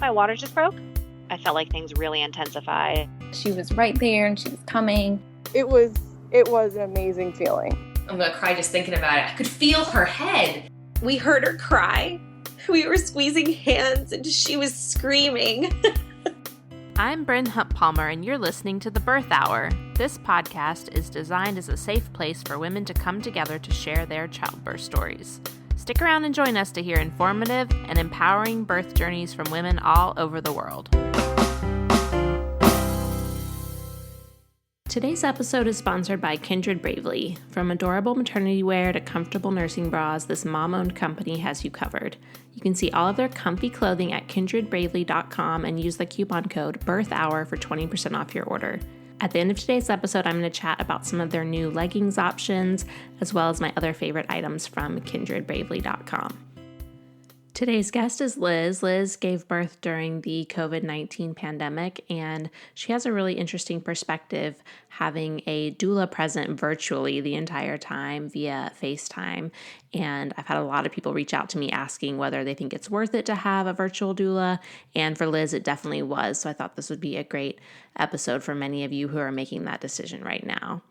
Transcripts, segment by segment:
my water just broke. I felt like things really intensified. She was right there and she was coming. It was an amazing feeling. I'm gonna cry just thinking about it. I could feel her head. We heard her cry. We were squeezing hands and she was screaming. I'm Bryn Hunt-Palmer, and you're listening to The Birth Hour. This podcast is designed as a safe place for women to come together to share their childbirth stories. Stick around and join us to hear informative and empowering birth journeys from women all over the world. Today's episode is sponsored by Kindred Bravely. From adorable maternity wear to comfortable nursing bras, this mom-owned company has you covered. You can see all of their comfy clothing at kindredbravely.com and use the coupon code BIRTHHOUR for 20% off your order. At the end of today's episode, I'm going to chat about some of their new leggings options, as well as my other favorite items from kindredbravely.com. Today's guest is Liz. Liz gave birth during the COVID-19 pandemic, and she has a really interesting perspective having a doula present virtually the entire time via FaceTime. And I've had a lot of people reach out to me asking whether they think it's worth it to have a virtual doula. And for Liz, it definitely was. So I thought this would be a great episode for many of you who are making that decision right now.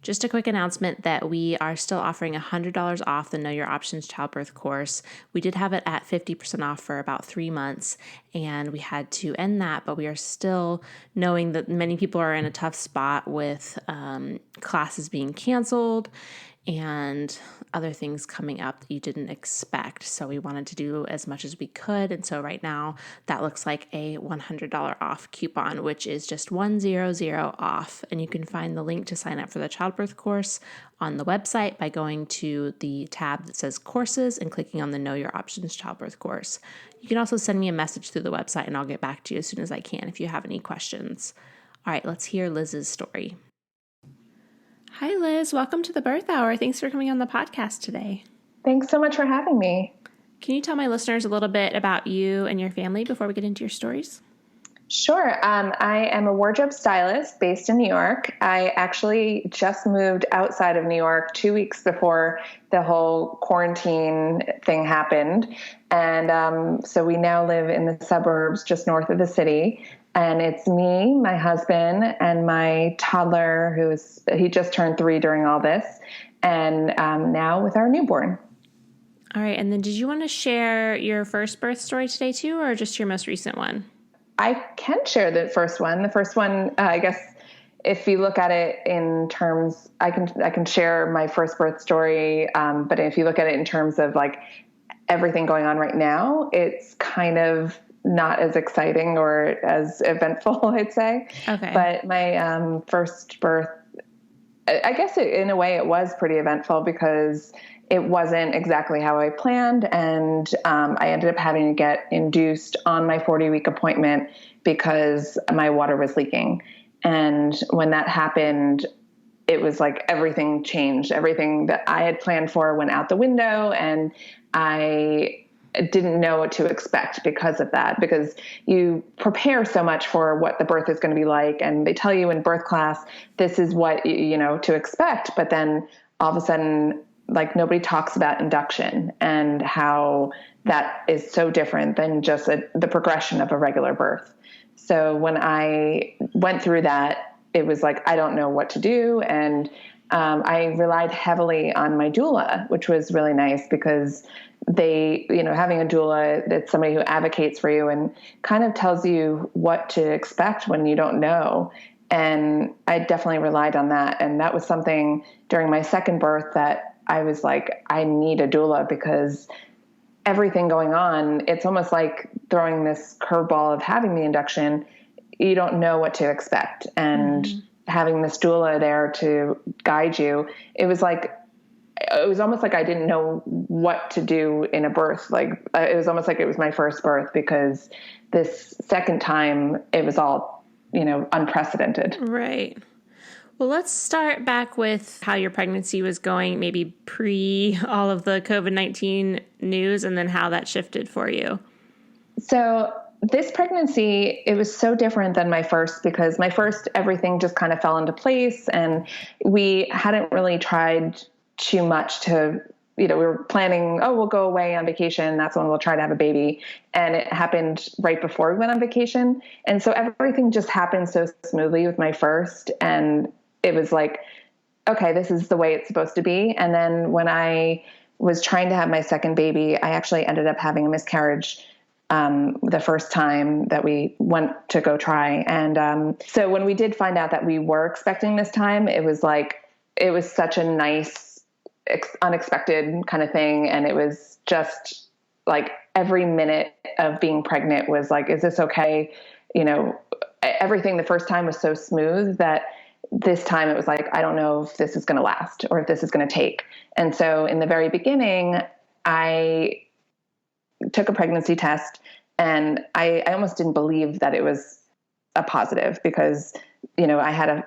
Just a quick announcement that we are still offering $100 off the Know Your Options childbirth course. We did have it at 50% off for about 3 months, and we had to end that, but we are still knowing that many people are in a tough spot with classes being canceled and other things coming up that you didn't expect. So we wanted to do as much as we could. And so right now that looks like a $100 off coupon, which is just 100 off. And you can find the link to sign up for the childbirth course on the website by going to the tab that says courses and clicking on the Know Your Options childbirth course. You can also send me a message through the website and I'll get back to you as soon as I can if you have any questions. All right, let's hear Liz's story. Hi, Liz. Welcome to the Birth Hour. Thanks for coming on the podcast today. Thanks so much for having me. Can you tell my listeners a little bit about you and your family before we get into your stories? Sure. I am a wardrobe stylist based in New York. I actually just moved outside of New York 2 weeks before the whole quarantine thing happened. And so we now live in the suburbs just north of the city. And it's me, my husband, and my toddler, he just turned 3 during all this, and now with our newborn. All right. And then did you want to share your first birth story today too, or just your most recent one? I can share the first one. The first one, I guess, if you look at it in terms, I can share my first birth story. But if you look at it in terms of like everything going on right now, it's kind of not as exciting or as eventful, I'd say. Okay. But my first birth, I guess in a way it was pretty eventful because it wasn't exactly how I planned. And I ended up having to get induced on my 40-week appointment because my water was leaking. And when that happened, it was like everything changed. Everything that I had planned for went out the window, and I didn't know what to expect because of that, because you prepare so much for what the birth is going to be like. And they tell you in birth class, this is what, to expect. But then all of a sudden, like nobody talks about induction and how that is so different than just the progression of a regular birth. So when I went through that, it was like, I don't know what to do. And I relied heavily on my doula, which was really nice because they, having a doula, that's somebody who advocates for you and kind of tells you what to expect when you don't know. And I definitely relied on that. And that was something during my second birth that I was like, I need a doula because everything going on, it's almost like throwing this curveball of having the induction. You don't know what to expect. And having this doula there to guide you, it was almost like I didn't know what to do in a birth. Like it was almost like it was my first birth because this second time it was all, unprecedented. Right. Well, let's start back with how your pregnancy was going, maybe pre all of the COVID-19 news, and then how that shifted for you. So this pregnancy, it was so different than my first because my first, everything just kind of fell into place and we hadn't really tried too much to we were planning, we'll go away on vacation. That's when we'll try to have a baby. And it happened right before we went on vacation. And so everything just happened so smoothly with my first. And it was like, okay, this is the way it's supposed to be. And then when I was trying to have my second baby, I actually ended up having a miscarriage the first time that we went to go try. And so when we did find out that we were expecting this time, it was such a nice, unexpected kind of thing. And it was just like every minute of being pregnant was like, is this okay? Everything the first time was so smooth that this time it was like, I don't know if this is going to last or if this is going to take. And so in the very beginning, I took a pregnancy test and I almost didn't believe that it was a positive because, I had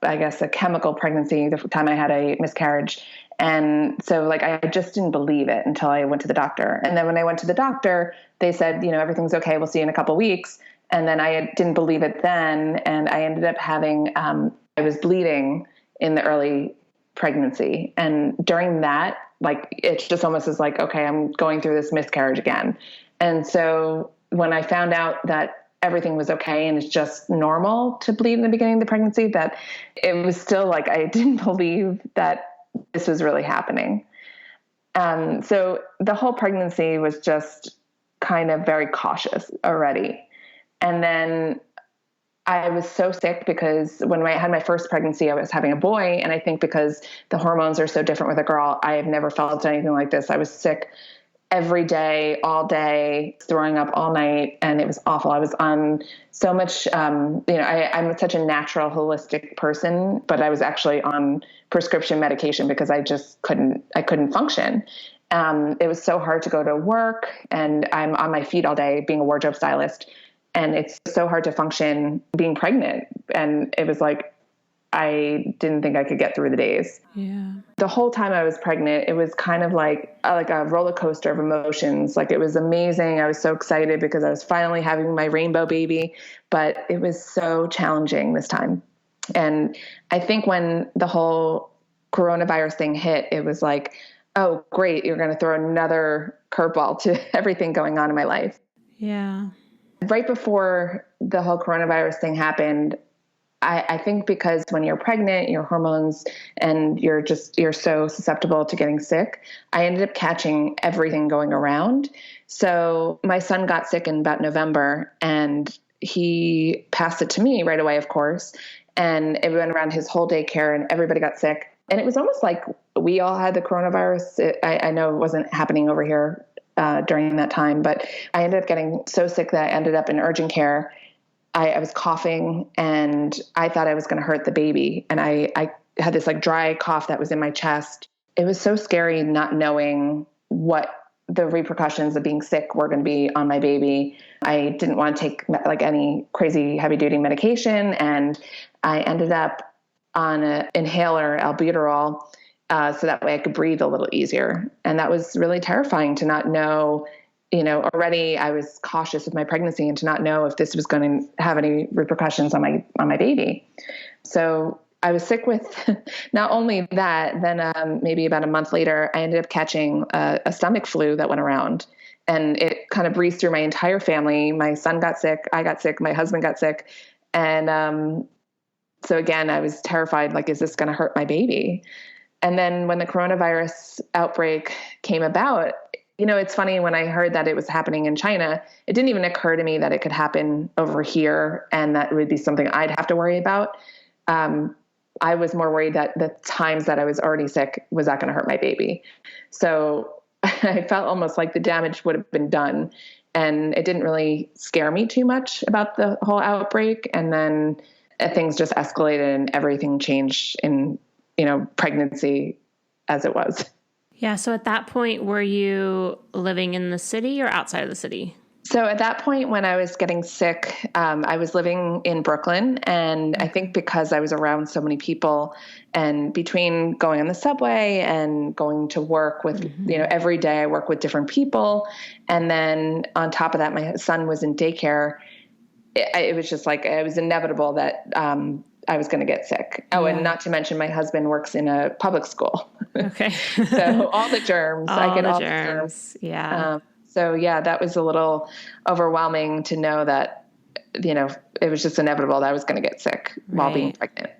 a chemical pregnancy the time I had a miscarriage. And so like, I just didn't believe it until I went to the doctor. And then when I went to the doctor, they said, everything's okay. We'll see you in a couple of weeks. And then I didn't believe it then. And I ended up having, I was bleeding in the early pregnancy. And during that, like, it's just almost as like, okay, I'm going through this miscarriage again. And so when I found out that everything was okay and it's just normal to bleed in the beginning of the pregnancy, that it was still like, I didn't believe that this was really happening. So the whole pregnancy was just kind of very cautious already. And then I was so sick because when I had my first pregnancy, I was having a boy. And I think because the hormones are so different with a girl, I have never felt anything like this. I was sick every day, all day, throwing up all night. And it was awful. I was on so much, I'm such a natural, holistic person, but I was actually on prescription medication because I just couldn't function. It was so hard to go to work, and I'm on my feet all day being a wardrobe stylist. And it's so hard to function being pregnant. And it was like, I didn't think I could get through the days. Yeah. The whole time I was pregnant, it was kind of like a roller coaster of emotions. Like, it was amazing. I was so excited because I was finally having my rainbow baby, but it was so challenging this time. And I think when the whole coronavirus thing hit, it was like, oh, great, you're going to throw another curveball to everything going on in my life. Yeah. Right before the whole coronavirus thing happened, I think because when you're pregnant, your hormones and you're so susceptible to getting sick, I ended up catching everything going around. So my son got sick in about November, and he passed it to me right away, of course. And it went around his whole daycare and everybody got sick. And it was almost like we all had the coronavirus. I know it wasn't happening over here during that time, but I ended up getting so sick that I ended up in urgent care. I was coughing and I thought I was going to hurt the baby. And I had this like dry cough that was in my chest. It was so scary not knowing what the repercussions of being sick were going to be on my baby. I didn't want to take like any crazy heavy duty medication. And I ended up on an inhaler, albuterol, so that way I could breathe a little easier. And that was really terrifying to not know. Already I was cautious with my pregnancy and to not know if this was going to have any repercussions on my baby. So I was sick with not only that, then maybe about a month later, I ended up catching a stomach flu that went around, and it kind of breezed through my entire family. My son got sick, I got sick, my husband got sick. And so again, I was terrified, like, is this going to hurt my baby? And then when the coronavirus outbreak came about, it's funny, when I heard that it was happening in China, it didn't even occur to me that it could happen over here and that it would be something I'd have to worry about. I was more worried that the times that I was already sick was not going to hurt my baby. So I felt almost like the damage would have been done, and it didn't really scare me too much about the whole outbreak. And then things just escalated and everything changed in, pregnancy as it was. Yeah. So at that point, were you living in the city or outside of the city? So at that point, when I was getting sick, I was living in Brooklyn. And I think because I was around so many people, and between going on the subway and going to work with, every day I work with different people. And then on top of that, my son was in daycare. It was just like, it was inevitable that I was going to get sick. Oh, and not to mention my husband works in a public school. Okay. So all the germs, I get all the germs. Yeah. So yeah, that was a little overwhelming to know that, it was just inevitable that I was going to get sick while being pregnant.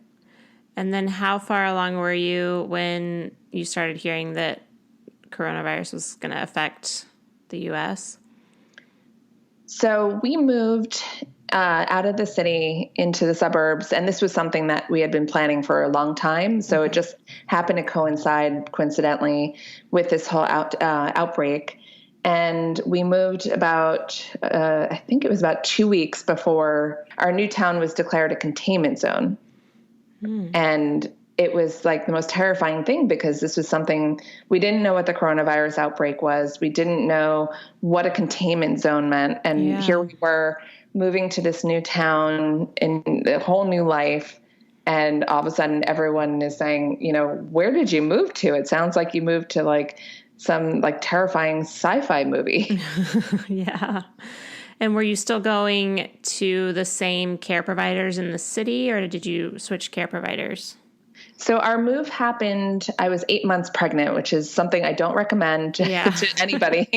And then how far along were you when you started hearing that coronavirus was going to affect the U.S.? So we moved out of the city into the suburbs, and this was something that we had been planning for a long time. So it just happened to coincide, coincidentally, with this whole outbreak. And we moved about, I think it was about 2 weeks before our new town was declared a containment zone. And it was like the most terrifying thing because this was something we didn't know what the coronavirus outbreak was. We didn't know what a containment zone meant. And here we were moving to this new town in a whole new life. And all of a sudden everyone is saying, where did you move to? It sounds like you moved to like some like terrifying sci-fi movie. Yeah. And were you still going to the same care providers in the city, or did you switch care providers? So our move happened, I was 8 months pregnant, which is something I don't recommend to anybody.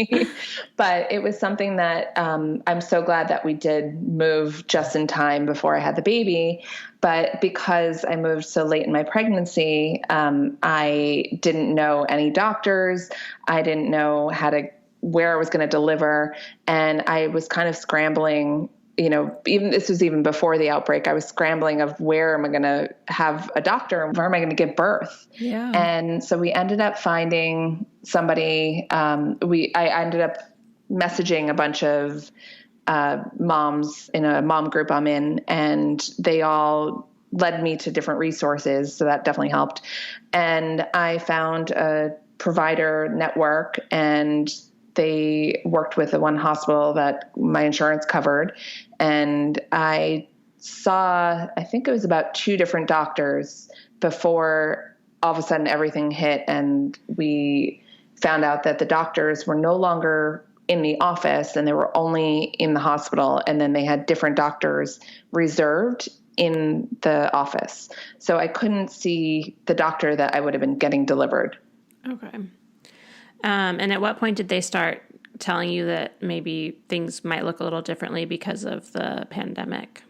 But it was something that I'm so glad that we did move just in time before I had the baby. But because I moved so late in my pregnancy, I didn't know any doctors. I didn't know where I was going to deliver. And I was kind of scrambling, this was even before the outbreak. I was scrambling of where am I going to have a doctor and where am I going to give birth? Yeah. And so we ended up finding somebody, I ended up messaging a bunch of moms in a mom group I'm in, and they all led me to different resources. So that definitely helped. And I found a provider network, and they worked with the one hospital that my insurance covered. And I saw, I think it was about 2 different doctors before all of a sudden everything hit. And we found out that the doctors were no longer in the office and they were only in the hospital. And then they had different doctors reserved in the office. So I couldn't see the doctor that I would have been getting delivered. Okay. And at what point did they start telling you that maybe things might look a little differently because of the pandemic?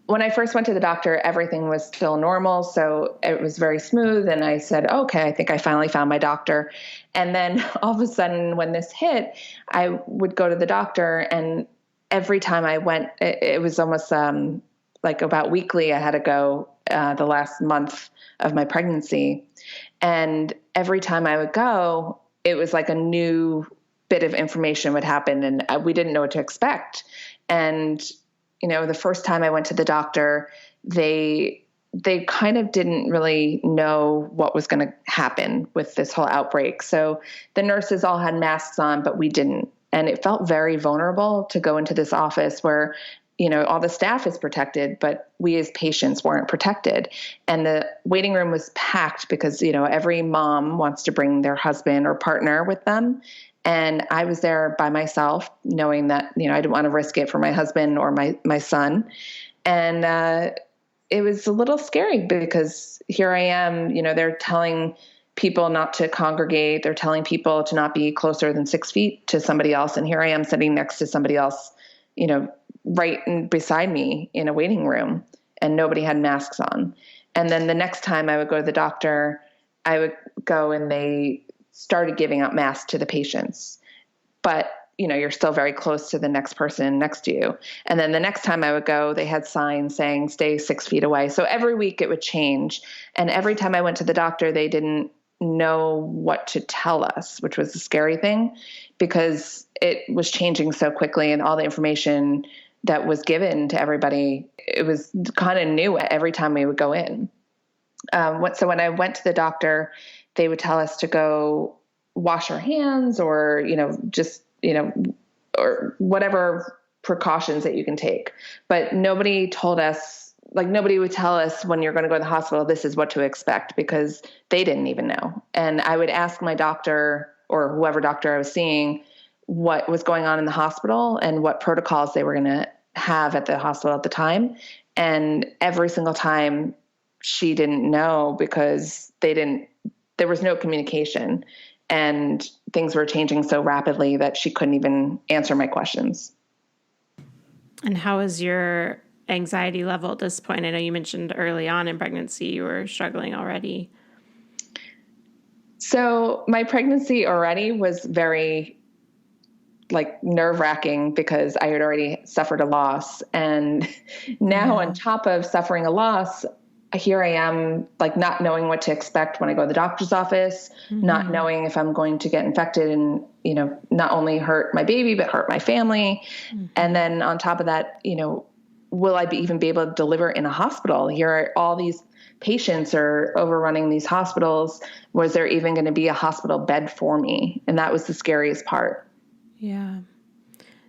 When I first went to the doctor, everything was still normal. So it was very smooth. And I said, okay, I think I finally found my doctor. And then all of a sudden when this hit, I would go to the doctor, and every time I went, it was almost like about weekly. I had to go the last month of my pregnancy. And every time I would go, it was like a new bit of information would happen, and we didn't know what to expect. And, the first time I went to the doctor, they kind of didn't really know what was going to happen with this whole outbreak. So the nurses all had masks on, but we didn't. And it felt very vulnerable to go into this office where, all the staff is protected, but we as patients weren't protected. And the waiting room was packed because, every mom wants to bring their husband or partner with them. And I was there by myself, knowing that, I didn't want to risk it for my husband or my son. And it was a little scary because here I am, they're telling people not to congregate. They're telling people to not be closer than 6 feet to somebody else. And here I am sitting next to somebody else, right beside me in a waiting room, and nobody had masks on. And then the next time I would go to the doctor, I would go and they started giving out masks to the patients, but you're still very close to the next person next to you. And then the next time I would go, they had signs saying, stay 6 feet away. So every week it would change. And every time I went to the doctor, they didn't know what to tell us, which was the scary thing because it was changing so quickly, and all the information that was given to everybody, it was kind of new every time we would go in. So when I went to the doctor, they would tell us to go wash our hands or, or whatever precautions that you can take. But nobody told us, nobody would tell us when you're going to go to the hospital, this is what to expect, because they didn't even know. And I would ask my doctor or whoever doctor I was seeing what was going on in the hospital and what protocols they were going to have at the hospital at the time. And every single time she didn't know because there was no communication, and things were changing so rapidly that she couldn't even answer my questions. And how is your anxiety level at this point? I know you mentioned early on in pregnancy you were struggling already. So my pregnancy already was very nerve-wracking because I had already suffered a loss. And now on top of suffering a loss, here I am not knowing what to expect when I go to the doctor's office, not knowing if I'm going to get infected and, not only hurt my baby, but hurt my family. And then on top of that, will I even be able to deliver in a hospital? Here are all these patients are overrunning these hospitals. Was there even going to be a hospital bed for me? And that was the scariest part. Yeah.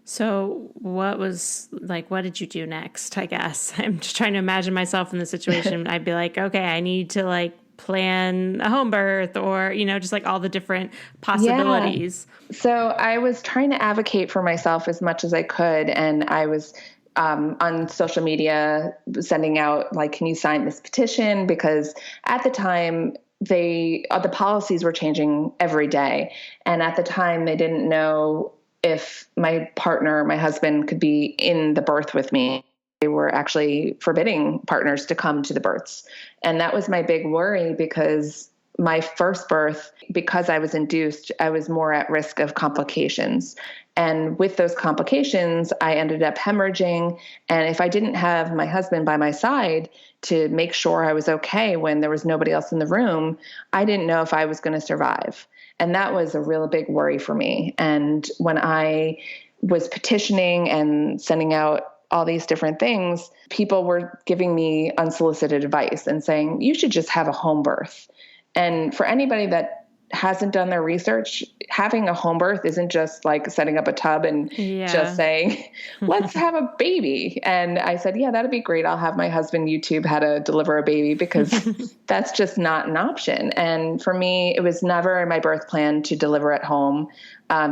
So what did you do next? I guess I'm just trying to imagine myself in the situation. I'd be like, okay, I need to plan a home birth or, just all the different possibilities. Yeah. So I was trying to advocate for myself as much as I could. And I was on social media sending out can you sign this petition? Because at the time the policies were changing every day. And at the time they didn't know if my partner, my husband, could be in the birth with me. They were actually forbidding partners to come to the births. And that was my big worry because my first birth, because I was induced, I was more at risk of complications. And with those complications, I ended up hemorrhaging. And if I didn't have my husband by my side to make sure I was okay when there was nobody else in the room, I didn't know if I was going to survive. And that was a real big worry for me. And when I was petitioning and sending out all these different things, people were giving me unsolicited advice and saying, you should just have a home birth. And for anybody that hasn't done their research, having a home birth isn't just setting up a tub and just saying, let's have a baby. And I said, yeah, that'd be great. I'll have my husband YouTube how to deliver a baby because that's just not an option. And for me, it was never in my birth plan to deliver at home.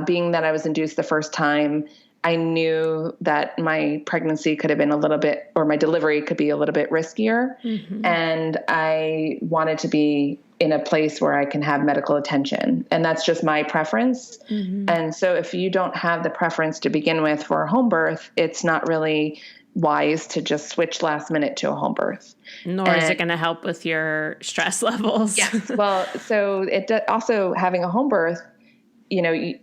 Being that I was induced the first time, I knew that my pregnancy could have been my delivery could be a little bit riskier. And I wanted to be in a place where I can have medical attention. And that's just my preference. And so if you don't have the preference to begin with for a home birth, it's not really wise to just switch last minute to a home birth. Nor is it going to help with your stress levels. Yes. Well, so also having a home birth,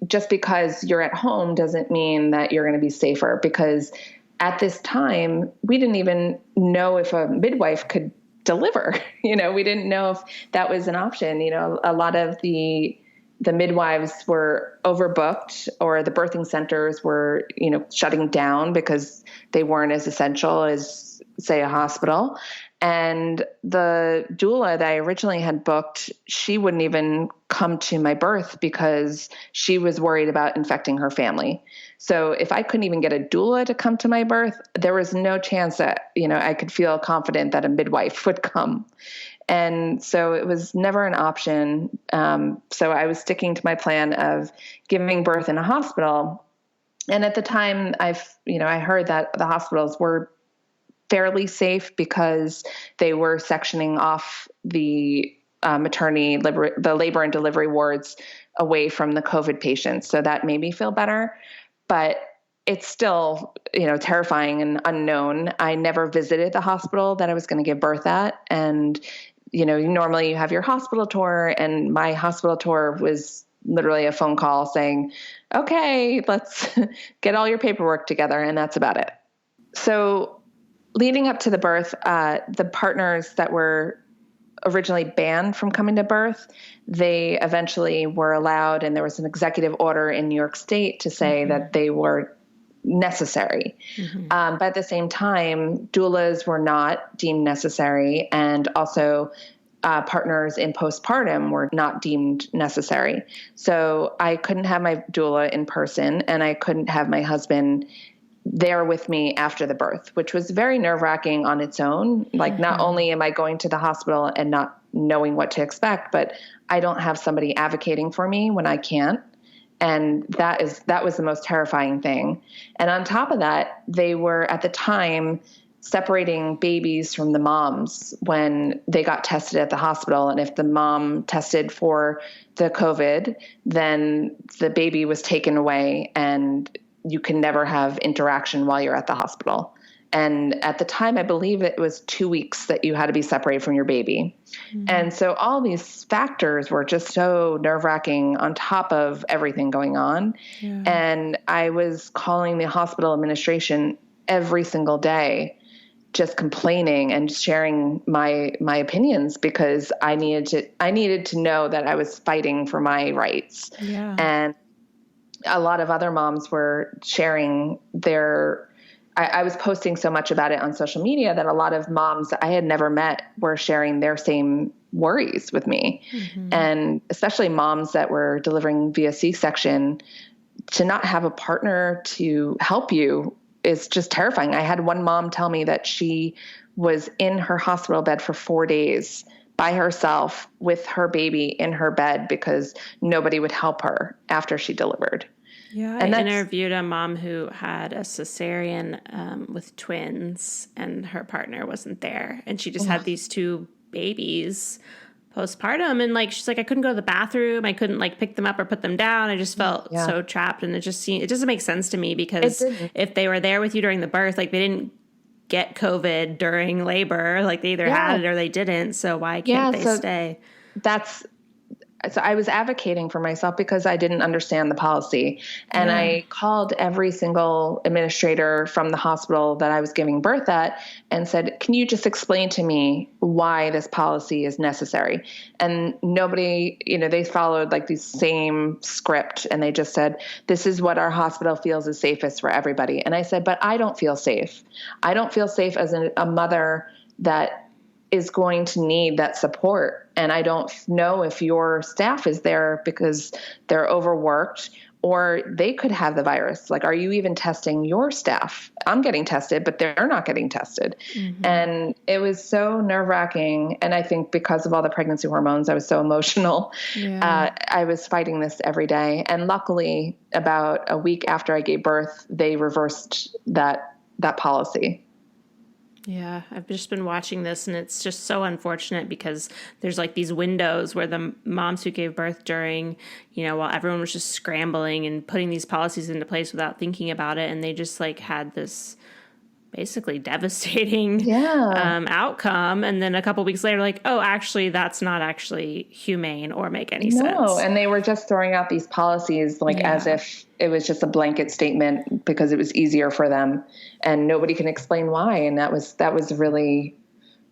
just because you're at home doesn't mean that you're going to be safer, because at this time, we didn't even know if a midwife could deliver. We didn't know if that was an option. A lot of the midwives were overbooked, or the birthing centers were, shutting down because they weren't as essential as, say, a hospital. And the doula that I originally had booked, she wouldn't even come to my birth because she was worried about infecting her family. So if I couldn't even get a doula to come to my birth, there was no chance that, I could feel confident that a midwife would come. And so it was never an option. So I was sticking to my plan of giving birth in a hospital. And at the time I heard that the hospitals were fairly safe because they were sectioning off the the labor and delivery wards away from the COVID patients. So that made me feel better, but it's still, terrifying and unknown. I never visited the hospital that I was going to give birth at. And, normally you have your hospital tour, and my hospital tour was literally a phone call saying, okay, let's get all your paperwork together. And that's about it. So leading up to the birth, the partners that were originally banned from coming to birth, they eventually were allowed, and there was an executive order in New York State to say that they were necessary. But at the same time, doulas were not deemed necessary, and also partners in postpartum were not deemed necessary. So I couldn't have my doula in person, and I couldn't have my husband there with me after the birth, which was very nerve-wracking on its own. Not only am I going to the hospital and not knowing what to expect, but I don't have somebody advocating for me when I can't. And that was the most terrifying thing. And on top of that, they were at the time separating babies from the moms when they got tested at the hospital. And if the mom tested for the COVID, then the baby was taken away and you can never have interaction while you're at the hospital. And at the time, I believe it was 2 weeks that you had to be separated from your baby. Mm-hmm. And so all these factors were just so nerve-wracking on top of everything going on. Yeah. And I was calling the hospital administration every single day, just complaining and sharing my opinions, because I needed to know that I was fighting for my rights. Yeah. And a lot of other moms were sharing I was posting so much about it on social media that a lot of moms that I had never met were sharing their same worries with me. Mm-hmm. And especially moms that were delivering via C-section, to not have a partner to help you is just terrifying. I had one mom tell me that she was in her hospital bed for 4 days by herself with her baby in her bed because nobody would help her after she delivered. Yeah, I interviewed a mom who had a cesarean with twins, and her partner wasn't there. And she just had these 2 babies postpartum. And she's like, I couldn't go to the bathroom. I couldn't pick them up or put them down. I just felt so trapped. And it doesn't make sense to me, because if they were there with you during the birth, they didn't get COVID during labor. They either had it or they didn't. So why can't they stay? So I was advocating for myself because I didn't understand the policy. And I called every single administrator from the hospital that I was giving birth at and said, can you just explain to me why this policy is necessary? And nobody, they followed the same script, and they just said, this is what our hospital feels is safest for everybody. And I said, but I don't feel safe. I don't feel safe as a mother that is going to need that support. And I don't know if your staff is there because they're overworked, or they could have the virus. Are you even testing your staff? I'm getting tested, but they're not getting tested. Mm-hmm. And it was so nerve-wracking. And I think because of all the pregnancy hormones, I was so emotional. Yeah. I was fighting this every day. And luckily, about a week after I gave birth, they reversed that policy. Yeah, I've just been watching this, and it's just so unfortunate because there's these windows where the moms who gave birth during, while everyone was just scrambling and putting these policies into place without thinking about it, and they just had this basically devastating outcome. And then a couple weeks later, oh, actually, that's not actually humane or make any sense. No, and they were just throwing out these policies as if it was just a blanket statement because it was easier for them, and nobody can explain why. And that was really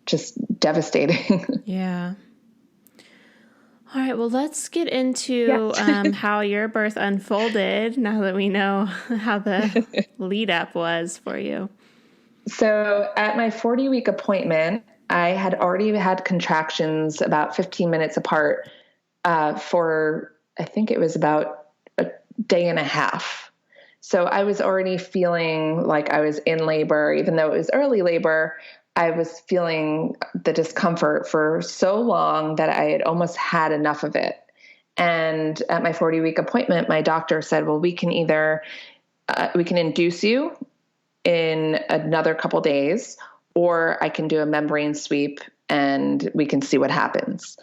just devastating. Yeah. All right, well, let's get into how your birth unfolded now that we know how the lead up was for you. So at my 40-week appointment, I had already had contractions about 15 minutes apart for, I think it was about a day and a half. So I was already feeling like I was in labor. Even though it was early labor, I was feeling the discomfort for so long that I had almost had enough of it. And at my 40-week appointment, my doctor said, well, we can either, we can induce you in another couple days, or I can do a membrane sweep and we can see what happens.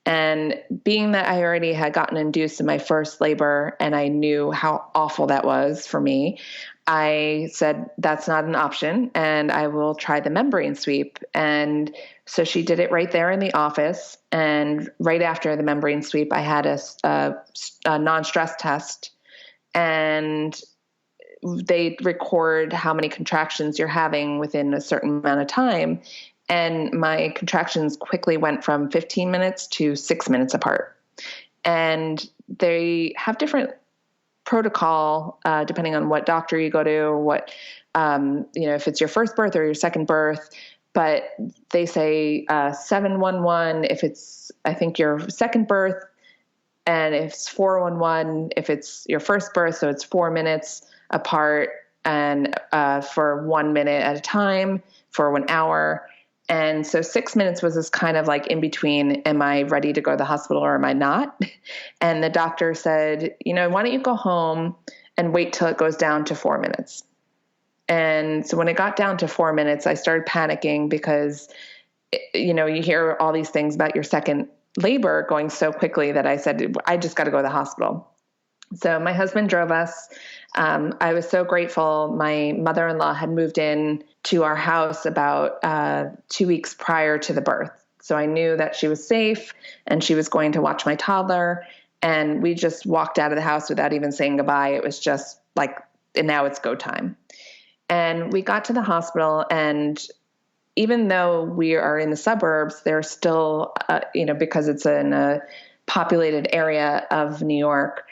And being that I already had gotten induced in my first labor and I knew how awful that was for me, I said, that's not an option and I will try the membrane sweep. And so she did it right there in the office. And right after the membrane sweep, I had a non-stress test, and they record how many contractions you're having within a certain amount of time. And my contractions quickly went from 15 minutes to 6 minutes apart. And they have different protocol, depending on what doctor you go to, or what, if it's your first birth or your second birth, but they say 711 if it's, I think, your second birth, and if it's 411 if it's your first birth, so it's 4 minutes apart, and for 1 minute at a time for 1 hour. And so 6 minutes was this kind of in between, am I ready to go to the hospital or am I not? And the doctor said, why don't you go home and wait till it goes down to 4 minutes? And so when it got down to 4 minutes, I started panicking because, you hear all these things about your second labor going so quickly that I said, I just got to go to the hospital. So my husband drove us. I was so grateful. My mother-in-law had moved in to our house about 2 weeks prior to the birth. So I knew that she was safe and she was going to watch my toddler. And we just walked out of the house without even saying goodbye. It was just like, and now it's go time. And we got to the hospital, and even though we are in the suburbs, there's still, because it's in a populated area of New York,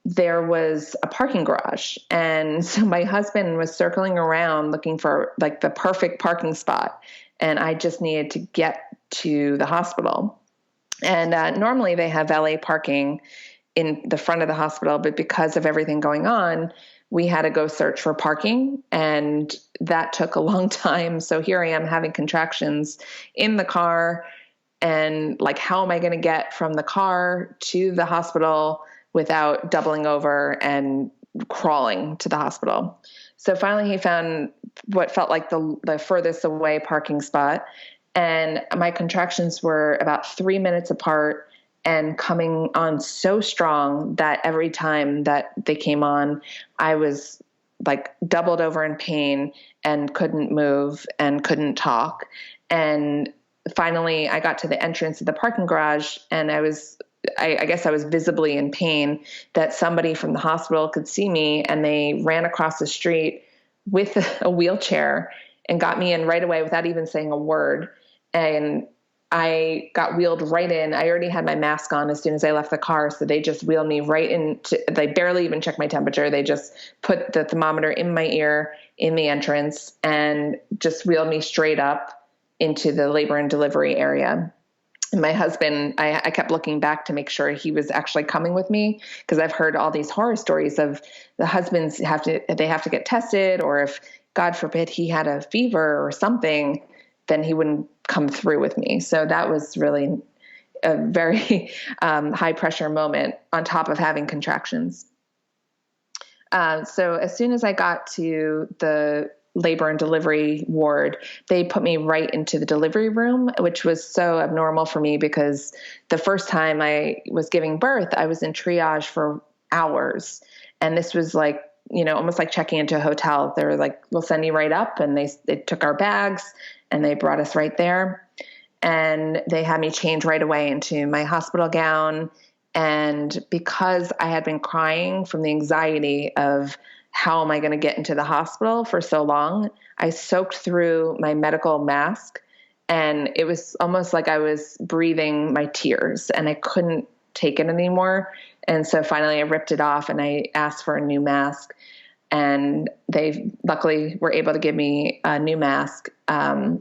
there was a parking garage. And so my husband was circling around looking for like the perfect parking spot. And I just needed to get to the hospital. And normally they have valet parking in the front of the hospital, but because of everything going on, we had to go search for parking, and that took a long time. So here I am having contractions in the car, and like, how am I going to get from the car to the hospital without doubling over and crawling to the hospital? So finally he found what felt like the furthest away parking spot, and my contractions were about 3 minutes apart and coming on so strong that every time that they came on, I was like doubled over in pain and couldn't move and couldn't talk. And finally I got to the entrance of the parking garage, and I guess I was visibly in pain, that somebody from the hospital could see me, and they ran across the street with a wheelchair and got me in right away without even saying a word. And I got wheeled right in. I already had my mask on as soon as I left the car. So they just wheeled me right into, they barely even checked my temperature. They just put the thermometer in my ear in the entrance and just wheeled me straight up into the labor and delivery area. And my husband, I kept looking back to make sure he was actually coming with me, because I've heard all these horror stories of the husbands have to get tested, or if God forbid he had a fever or something, then he wouldn't come through with me. So that was really a very high pressure moment on top of having contractions. So as soon as I got to the labor and delivery ward, they put me right into the delivery room, which was so abnormal for me because the first time I was giving birth, I was in triage for hours. And this was like, almost like checking into a hotel. They were like, we'll send you right up. And they took our bags and they brought us right there. And they had me change right away into my hospital gown. And because I had been crying from the anxiety of how am I going to get into the hospital for so long, I soaked through my medical mask, and it was almost like I was breathing my tears, and I couldn't take it anymore. And so finally I ripped it off and I asked for a new mask, and they luckily were able to give me a new mask,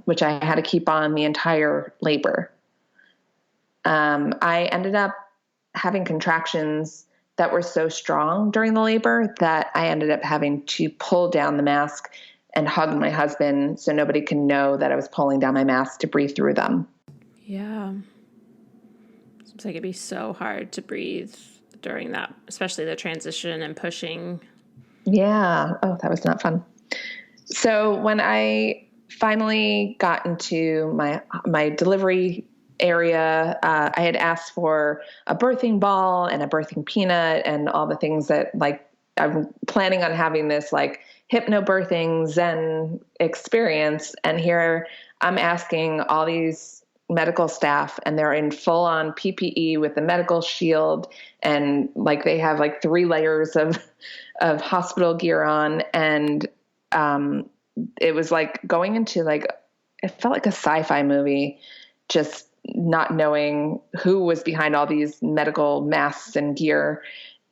which I had to keep on the entire labor. I ended up having contractions that were so strong during the labor that I ended up having to pull down the mask and hug my husband so nobody can know that I was pulling down my mask to breathe through them. Yeah. Seems like it'd be so hard to breathe during that, especially the transition and pushing. Yeah. Oh, that was not fun. So when I finally got into my delivery area, I had asked for a birthing ball and a birthing peanut and all the things that, like, I'm planning on having this like hypnobirthing Zen experience. And here I'm asking all these medical staff, and they're in full on PPE with the medical shield. And like, they have like 3 layers of hospital gear on. And, it was like going into like, it felt like a sci-fi movie, just not knowing who was behind all these medical masks and gear,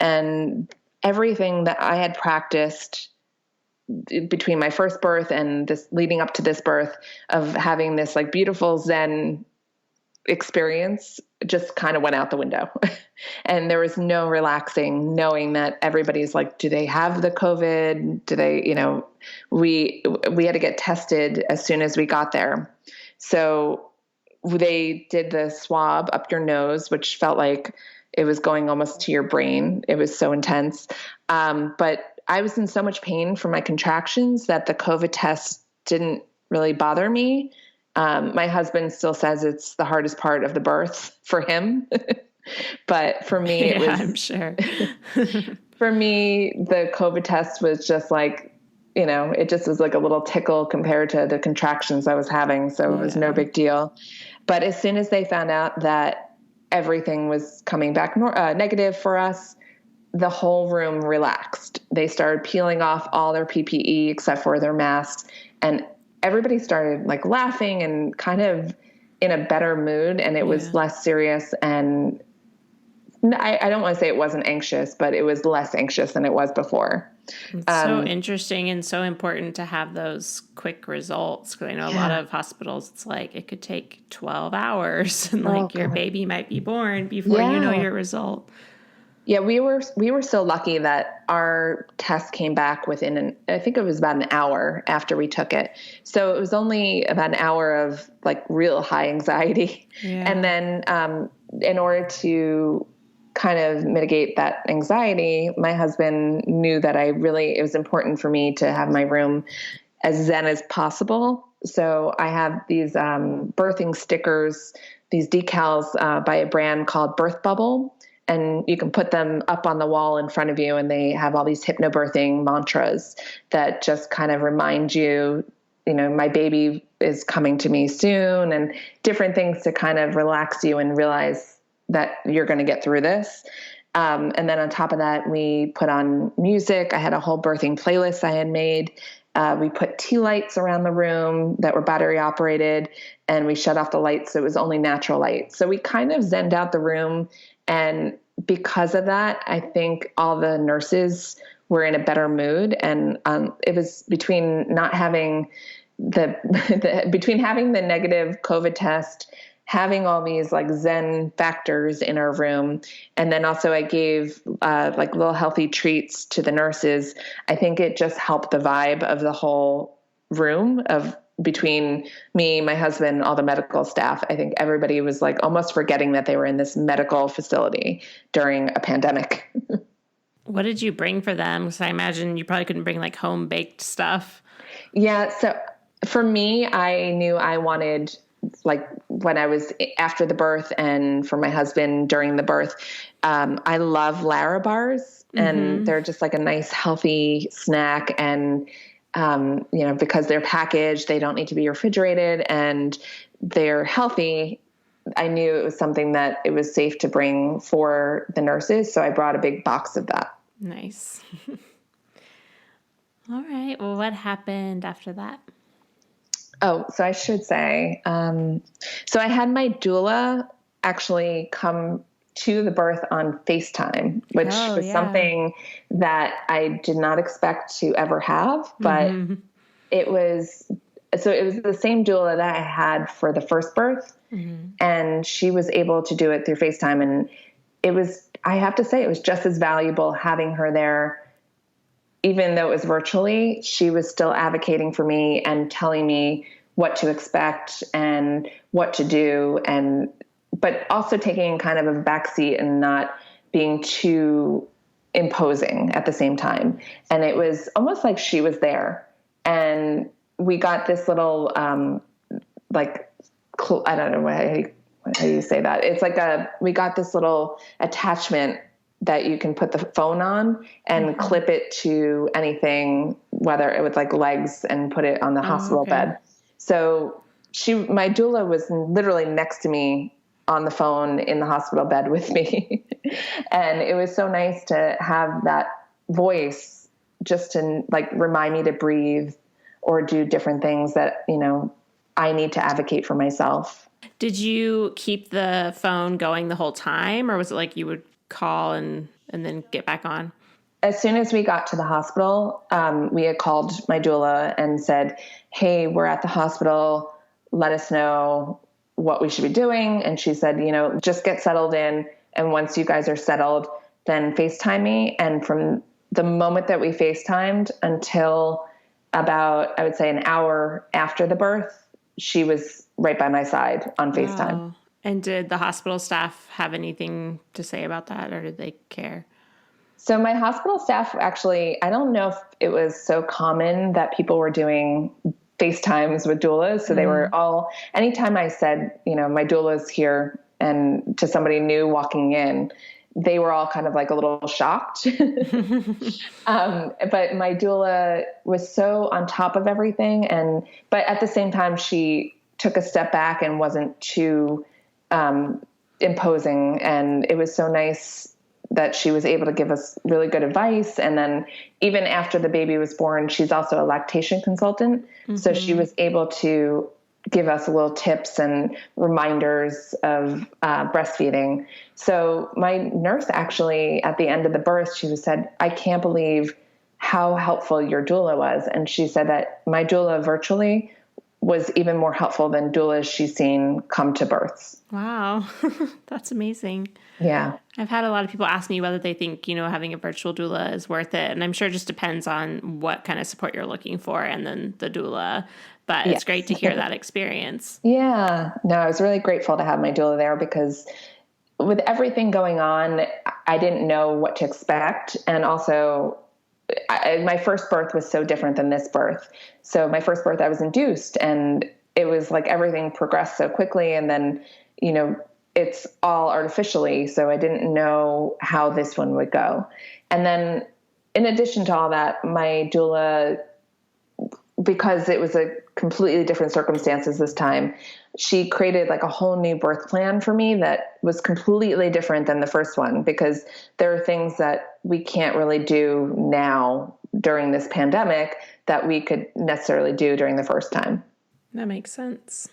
and everything that I had practiced between my first birth and this leading up to this birth of having this like beautiful Zen experience just kind of went out the window. And there was no relaxing, knowing that everybody's like, do they have the COVID? Do they, we had to get tested as soon as we got there. So they did the swab up your nose, which felt like it was going almost to your brain. It was so intense. But I was in so much pain from my contractions that the COVID test didn't really bother me. My husband still says it's the hardest part of the birth for him. But for me, it was, I'm sure. for me, the COVID test was just like, it just was like a little tickle compared to the contractions I was having. So it was no big deal. But as soon as they found out that everything was coming back negative for us, the whole room relaxed. They started peeling off all their PPE except for their masks. And everybody started like laughing and kind of in a better mood. And it was less serious. And I don't want to say it wasn't anxious, but it was less anxious than it was before. It's so interesting and so important to have those quick results. Because I know a lot of hospitals, it's like it could take 12 hours and like your baby might be born before you know your result. Yeah, we were so lucky that our test came back within I think it was about an hour after we took it. So it was only about an hour of like real high anxiety. Yeah. And then in order to kind of mitigate that anxiety, my husband knew that it was important for me to have my room as zen as possible. So I have these birthing stickers, these decals by a brand called Birth Bubble. And you can put them up on the wall in front of you, and they have all these hypnobirthing mantras that just kind of remind you, my baby is coming to me soon, and different things to kind of relax you and realize that you're going to get through this. And then on top of that, we put on music. I had a whole birthing playlist I had made. We put tea lights around the room that were battery operated, and we shut off the lights. So it was only natural light. So we kind of zenned out the room. And because of that, I think all the nurses were in a better mood. And it was between not having between having the negative COVID test, having all these like Zen factors in our room. And then also I gave like little healthy treats to the nurses. I think it just helped the vibe of the whole room between me, my husband, all the medical staff. I think everybody was like almost forgetting that they were in this medical facility during a pandemic. What did you bring for them? Because I imagine you probably couldn't bring like home baked stuff. Yeah. So for me, I knew I wanted, like when I was after the birth and for my husband during the birth, I love Lara bars, and they're just like a nice healthy snack. And because they're packaged, they don't need to be refrigerated, and they're healthy. I knew it was something that it was safe to bring for the nurses. So I brought a big box of that. Nice. All right. Well, what happened after that? Oh, so I should say, so I had my doula actually come to the birth on FaceTime, which was something that I did not expect to ever have, but it was the same doula that I had for the first birth, and she was able to do it through FaceTime. And I have to say, it was just as valuable having her there. Even though it was virtually, she was still advocating for me and telling me what to expect and what to do, but also taking kind of a backseat and not being too imposing at the same time. And it was almost like she was there. And we got this little, I don't know how you say that. It's like we got this little attachment that you can put the phone on and clip it to anything, whether it was like legs, and put it on the hospital bed. So my doula was literally next to me on the phone in the hospital bed with me. And it was so nice to have that voice just to like remind me to breathe or do different things that, I need to advocate for myself. Did you keep the phone going the whole time, or was it like you would call and then get back on? As soon as we got to the hospital, we had called my doula and said, hey, we're at the hospital. Let us know what we should be doing. And she said, just get settled in. And once you guys are settled, then FaceTime me. And from the moment that we FaceTimed until about, I would say, an hour after the birth, she was right by my side on FaceTime. And did the hospital staff have anything to say about that, or did they care? So my hospital staff actually, I don't know if it was so common that people were doing FaceTimes with doulas. So they were all, anytime I said, my doula's here and to somebody new walking in, they were all kind of like a little shocked. But my doula was so on top of everything. But at the same time, she took a step back and wasn't too imposing. And it was so nice that she was able to give us really good advice. And then even after the baby was born, she's also a lactation consultant. Mm-hmm. So she was able to give us little tips and reminders of breastfeeding. So my nurse actually, at the end of the birth, she said, I can't believe how helpful your doula was. And she said that my doula virtually was even more helpful than doulas she's seen come to births. Wow. That's amazing. Yeah. I've had a lot of people ask me whether they think, having a virtual doula is worth it. And I'm sure it just depends on what kind of support you're looking for and then the doula. But it's great to hear that experience. Yeah. No, I was really grateful to have my doula there because with everything going on, I didn't know what to expect. And also, my first birth was so different than this birth. So my first birth, I was induced, and it was like everything progressed so quickly. And then, it's all artificially. So I didn't know how this one would go. And then in addition to all that, my doula, because it was a completely different circumstances this time, she created like a whole new birth plan for me that was completely different than the first one, because there are things that we can't really do now during this pandemic that we could necessarily do during the first time. That makes sense.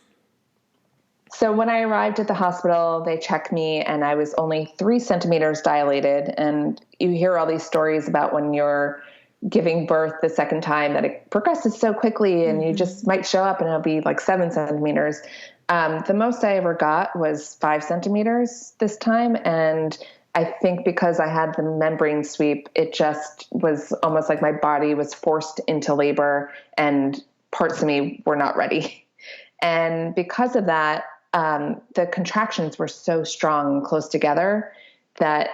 So when I arrived at the hospital, they checked me and I was only 3 centimeters dilated. And you hear all these stories about when you're giving birth the second time that it progresses so quickly and you just might show up and it'll be like 7 centimeters. The most I ever got was 5 centimeters this time. And I think because I had the membrane sweep, it just was almost like my body was forced into labor and parts of me were not ready. And because of that, the contractions were so strong and close together that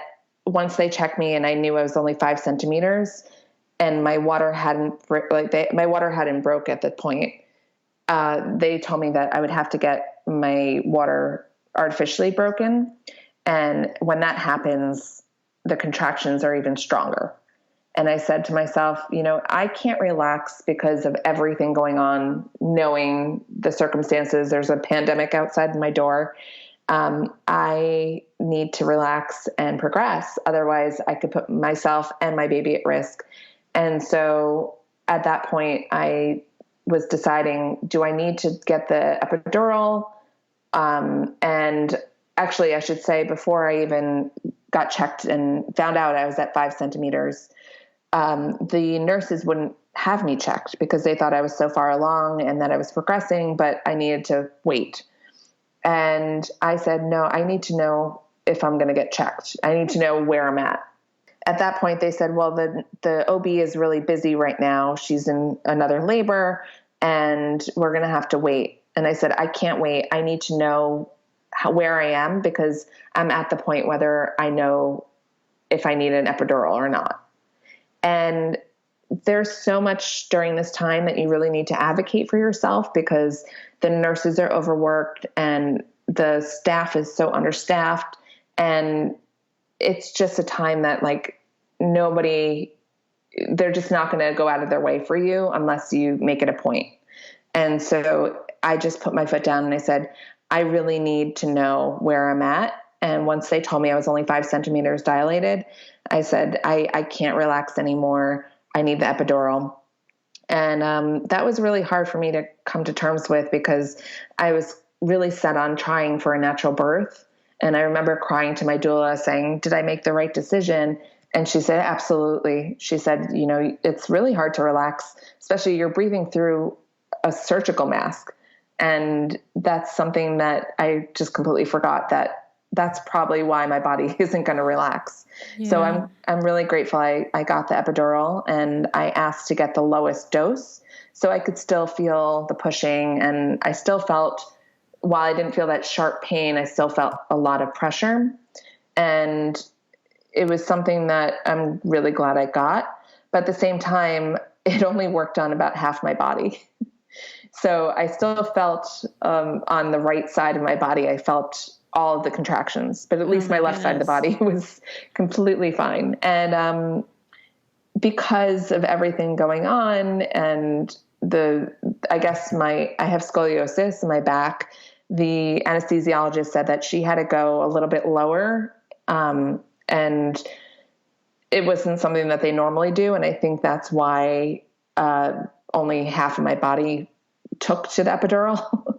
once they checked me and I knew I was only 5 centimeters and my water hadn't broke at that point, they told me that I would have to get my water artificially broken. And when that happens, the contractions are even stronger. And I said to myself, I can't relax because of everything going on, knowing the circumstances. There's a pandemic outside my door. I need to relax and progress. Otherwise, I could put myself and my baby at risk. And so at that point, I was deciding, do I need to get the epidural? And actually, I should say, before I even got checked and found out I was at 5 centimeters, the nurses wouldn't have me checked because they thought I was so far along and that I was progressing, but I needed to wait. And I said, no, I need to know if I'm going to get checked. I need to know where I'm at. At that point, they said, well, the OB is really busy right now. She's in another labor and we're going to have to wait. And I said, I can't wait. I need to know where I am because I'm at the point whether I know if I need an epidural or not. And there's so much during this time that you really need to advocate for yourself because the nurses are overworked and the staff is so understaffed. And it's just a time that they're just not going to go out of their way for you unless you make it a point. And so I just put my foot down and I said, I really need to know where I'm at. And once they told me I was only 5 centimeters dilated, I said, I can't relax anymore. I need the epidural. And that was really hard for me to come to terms with because I was really set on trying for a natural birth. And I remember crying to my doula saying, did I make the right decision? And she said, absolutely. She said, it's really hard to relax, especially you're breathing through a surgical mask. And that's something that I just completely forgot that's probably why my body isn't going to relax. Yeah. So I'm really grateful I got the epidural and I asked to get the lowest dose so I could still feel the pushing. And I still felt, while I didn't feel that sharp pain, I still felt a lot of pressure. And it was something that I'm really glad I got. But at the same time, it only worked on about half my body. So I still felt on the right side of my body, I felt all of the contractions, but at least my left side of the body was completely fine. And because of everything going on and I have scoliosis in my back, the anesthesiologist said that she had to go a little bit lower. And it wasn't something that they normally do. And I think that's why only half of my body took to the epidural.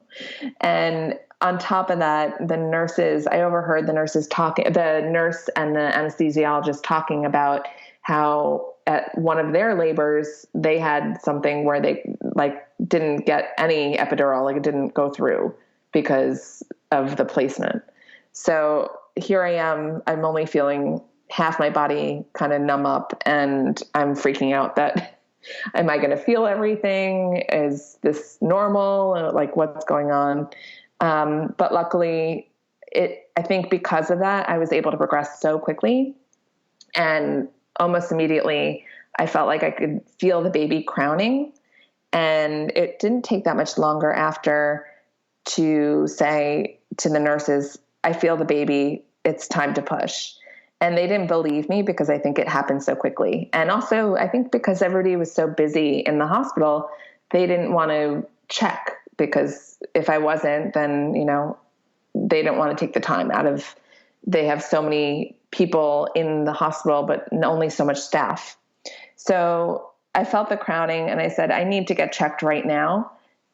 And on top of that, I overheard the nurse and the anesthesiologist talking about how at one of their labors, they had something where they didn't get any epidural, it didn't go through because of the placement. So here I am, I'm only feeling half my body kind of numb up, and I'm freaking out that am I going to feel everything? Is this normal? What's going on? But luckily I think because of that, I was able to progress so quickly, and almost immediately I felt like I could feel the baby crowning. And it didn't take that much longer after to say to the nurses, I feel the baby, it's time to push. And they didn't believe me because I think it happened so quickly. And also I think because everybody was so busy in the hospital, they didn't want to check, because if I wasn't, then, they didn't want to take the time they have so many people in the hospital, but only so much staff. So I felt the crowning and I said, I need to get checked right now.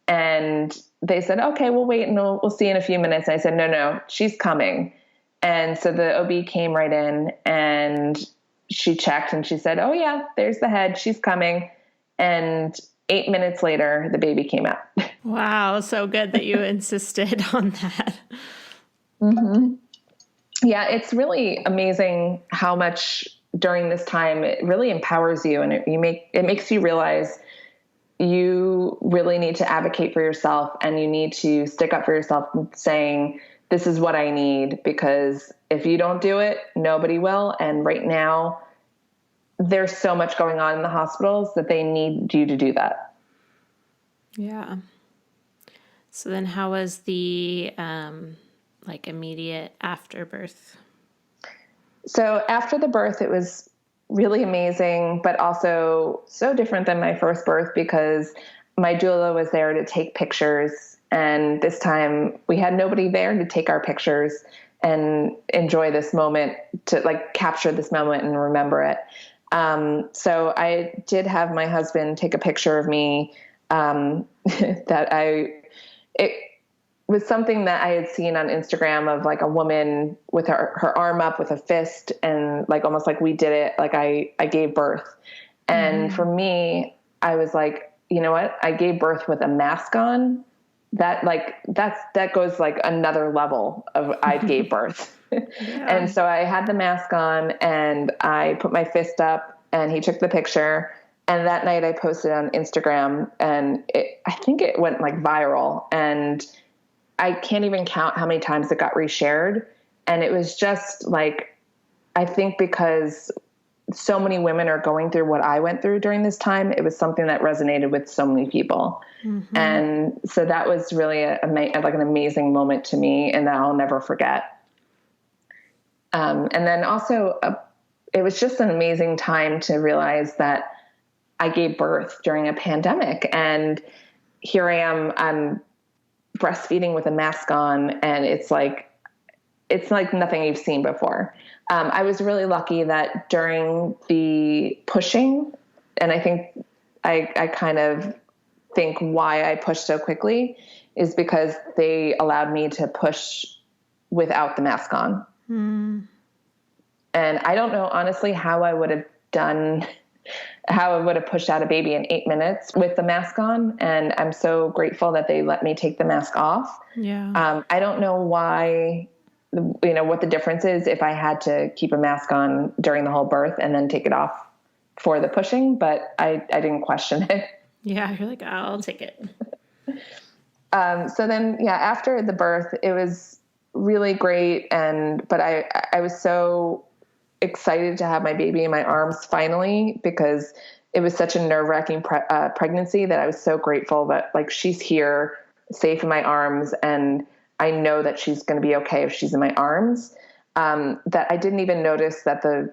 And they said, okay, we'll wait and we'll see in a few minutes. And I said, no, she's coming. And so the OB came right in and she checked and she said, oh yeah, there's the head. She's coming. And 8 minutes later, the baby came out. Wow. So good that you insisted on that. Mm-hmm. Yeah. It's really amazing how much during this time it really empowers you, and it makes you realize you really need to advocate for yourself, and you need to stick up for yourself, saying, this is what I need, because if you don't do it, nobody will. And right now there's so much going on in the hospitals that they need you to do that. Yeah. So then how was the, immediate afterbirth? So after the birth, it was really amazing, but also so different than my first birth, because my doula was there to take pictures. And this time we had nobody there to take our pictures and enjoy this moment, to capture this moment and remember it. So I did have my husband take a picture of me, it was something that I had seen on Instagram of a woman with her arm up with a fist, and almost like we did it. I gave birth. And for me, I was like, you know what? I gave birth with a mask on. That goes another level of I gave birth. Yeah. And so I had the mask on and I put my fist up and he took the picture. And that night I posted on Instagram, and I think it went viral, and I can't even count how many times it got reshared. And it was just I think because so many women are going through what I went through during this time, it was something that resonated with so many people. Mm-hmm. And so that was really an amazing moment to me, and that I'll never forget. And then also it was just an amazing time to realize that I gave birth during a pandemic, and here I am, I'm breastfeeding with a mask on, and it's like nothing you've seen before. I was really lucky that during the pushing, and I think I kind of think why I pushed so quickly is because they allowed me to push without the mask on. Mm. And I don't know, honestly, how I would have pushed out a baby in 8 minutes with the mask on. And I'm so grateful that they let me take the mask off. Yeah. I don't know why, what the difference is if I had to keep a mask on during the whole birth and then take it off for the pushing, but I didn't question it. Yeah. You're like, I'll take it. So then, after the birth, it was really great. But I was so excited to have my baby in my arms finally, because it was such a nerve-wracking pregnancy that I was so grateful that like she's here safe in my arms, and I know that she's going to be okay if she's in my arms. That I didn't even notice that the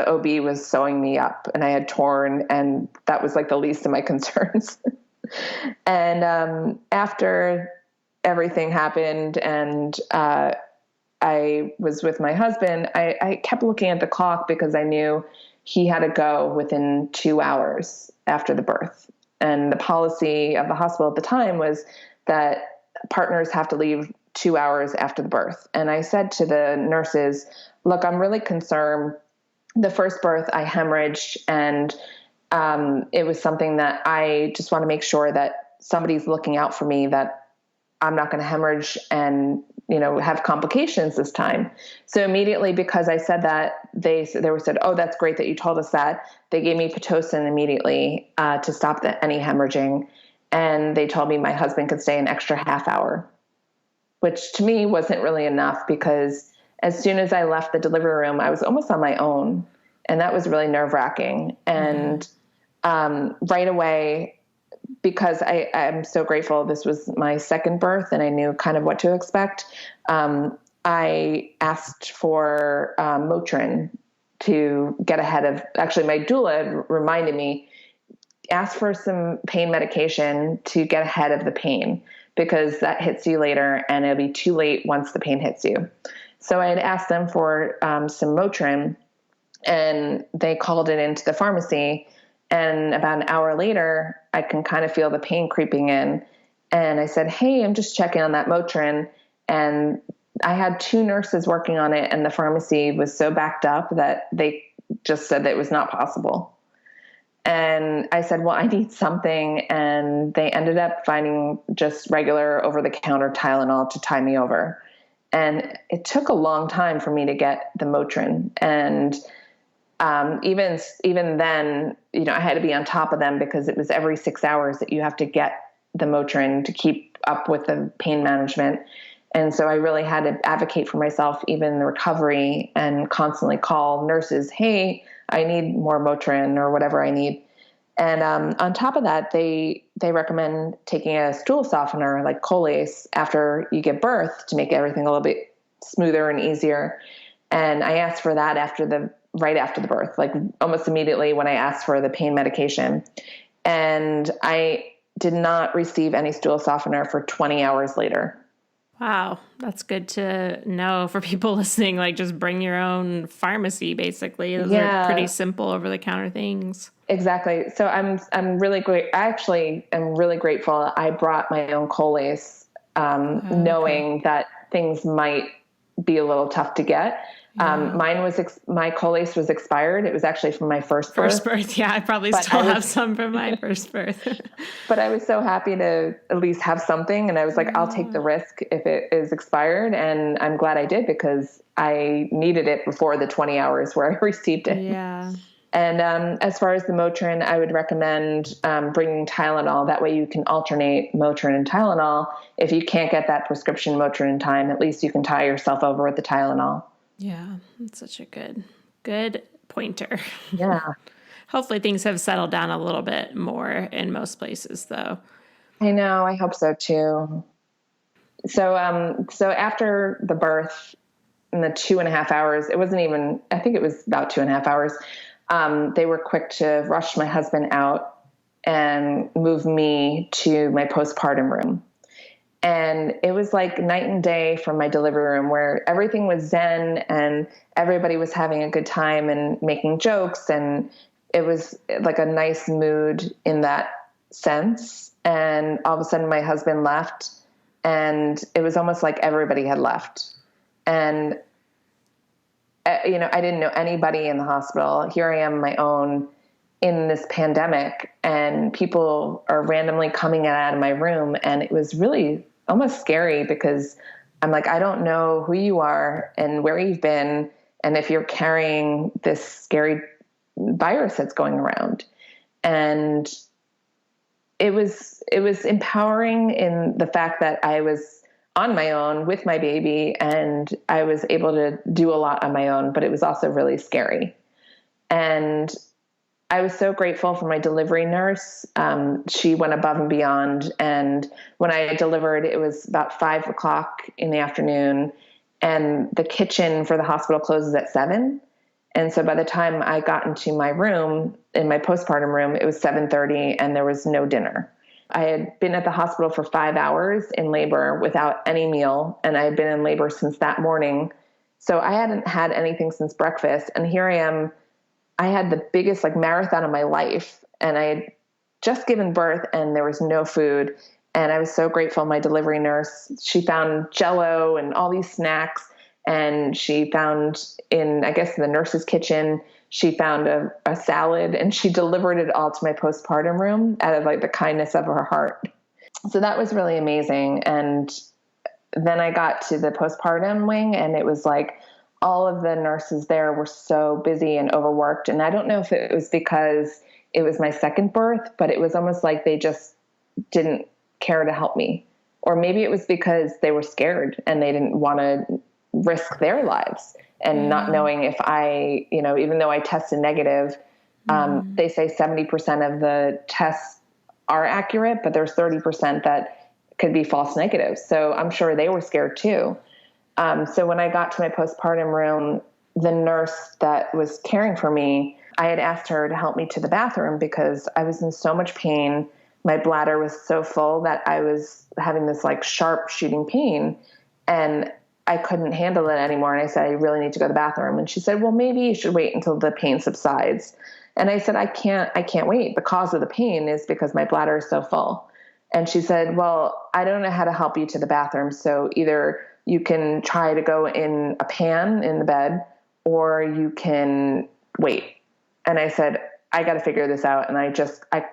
OB was sewing me up and I had torn, and that was like the least of my concerns. And after everything happened and I was with my husband, I kept looking at the clock because I knew he had to go within 2 hours after the birth. And the policy of the hospital at the time was that partners have to leave 2 hours after the birth. And I said to the nurses, look, I'm really concerned. The first birth, I hemorrhaged, and it was something that I just want to make sure that somebody's looking out for me, that I'm not going to hemorrhage and, have complications this time. So immediately, because I said that, they said, oh, that's great that you told us that. They gave me Pitocin immediately to stop any hemorrhaging. And they told me my husband could stay an extra half hour, which to me wasn't really enough, because as soon as I left the delivery room, I was almost on my own. And that was really nerve-wracking. And right away, because I'm so grateful this was my second birth and I knew kind of what to expect, I asked for Motrin to get ahead of, actually my doula reminded me, ask for some pain medication to get ahead of the pain, because that hits you later and it'll be too late once the pain hits you. So I had asked them for some Motrin, and they called it into the pharmacy. And about an hour later, I can kind of feel the pain creeping in. And I said, hey, I'm just checking on that Motrin. And I had 2 nurses working on it, and the pharmacy was so backed up that they just said that it was not possible. And I said, well, I need something. And they ended up finding just regular over-the-counter Tylenol to tie me over. And it took a long time for me to get the Motrin. And even then, I had to be on top of them, because it was every 6 hours that you have to get the Motrin to keep up with the pain management. And so I really had to advocate for myself, even in the recovery, and constantly call nurses, hey, I need more Motrin or whatever I need. And on top of that, they recommend taking a stool softener like Colace after you give birth to make everything a little bit smoother and easier. And I asked for that right after the birth, like almost immediately when I asked for the pain medication. And I did not receive any stool softener for 20 hours later. Wow, that's good to know for people listening. Like, just bring your own pharmacy, basically. Those are pretty simple over-the-counter things. Exactly. So I'm really great. I actually am really grateful. I brought my own Colace, knowing that things might be a little tough to get. My Colace was expired. It was actually from my first birth. Yeah. I probably still have some from my first birth. But I was so happy to at least have something. And I was like, I'll take the risk if it is expired. And I'm glad I did, because I needed it before the 20 hours where I received it. Yeah. And as far as the Motrin, I would recommend bringing Tylenol. That way you can alternate Motrin and Tylenol. If you can't get that prescription Motrin in time, at least you can tie yourself over with the Tylenol. Yeah, that's such a good pointer. Yeah. Hopefully things have settled down a little bit more in most places, though. I know. I hope so, too. So after the birth, in the 2.5 hours, it wasn't even, I think it was about 2.5 hours, they were quick to rush my husband out and move me to my postpartum room. And it was like night and day from my delivery room, where everything was zen and everybody was having a good time and making jokes. And it was like a nice mood in that sense. And all of a sudden my husband left, and it was almost like everybody had left. And, I didn't know anybody in the hospital. Here I am on my own in this pandemic, and people are randomly coming out of my room. And it was really almost scary, because I'm like, I don't know who you are and where you've been, and if you're carrying this scary virus that's going around. And it was empowering in the fact that I was on my own with my baby, and I was able to do a lot on my own, but it was also really scary. And I was so grateful for my delivery nurse. She went above and beyond. And when I delivered, it was about 5:00 in the afternoon, and the kitchen for the hospital closes at 7. And so by the time I got into my room, in my postpartum room, it was 7:30 and there was no dinner. I had been at the hospital for 5 hours in labor without any meal, and I had been in labor since that morning. So I hadn't had anything since breakfast. And here I am. I had the biggest marathon of my life, and I had just given birth and there was no food. And I was so grateful. My delivery nurse, she found Jell-O and all these snacks, and she found in the nurse's kitchen, she found a salad, and she delivered it all to my postpartum room out of the kindness of her heart. So that was really amazing. And then I got to the postpartum wing, and it was all of the nurses there were so busy and overworked. And I don't know if it was because it was my second birth, but it was almost like they just didn't care to help me. Or maybe it was because they were scared and they didn't want to risk their lives, and not knowing if I, even though I tested negative, they say 70% of the tests are accurate, but there's 30% that could be false negatives. So I'm sure they were scared too. So when I got to my postpartum room, the nurse that was caring for me, I had asked her to help me to the bathroom because I was in so much pain. My bladder was so full that I was having this sharp shooting pain, and I couldn't handle it anymore. And I said, I really need to go to the bathroom. And she said, well, maybe you should wait until the pain subsides. And I said, I can't wait. The cause of the pain is because my bladder is so full. And she said, well, I don't know how to help you to the bathroom. So either you can try to go in a pan in the bed, or you can wait. And I said, I got to figure this out. And I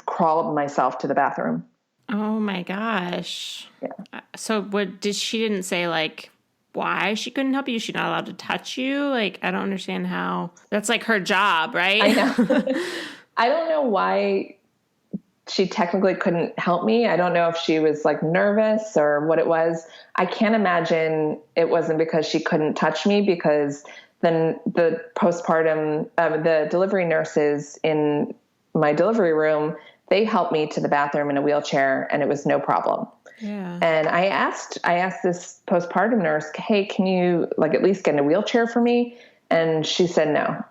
crawled myself to the bathroom. Oh my gosh. Yeah. So she didn't say why she couldn't help you? She's not allowed to touch you? I don't understand how. That's her job, right? I know. I don't know why she technically couldn't help me. I don't know if she was nervous or what it was. I can't imagine it wasn't because she couldn't touch me, because then the postpartum, the delivery nurses in my delivery room, they helped me to the bathroom in a wheelchair, and it was no problem. Yeah. And I asked this postpartum nurse, hey, can you at least get in a wheelchair for me? And she said no.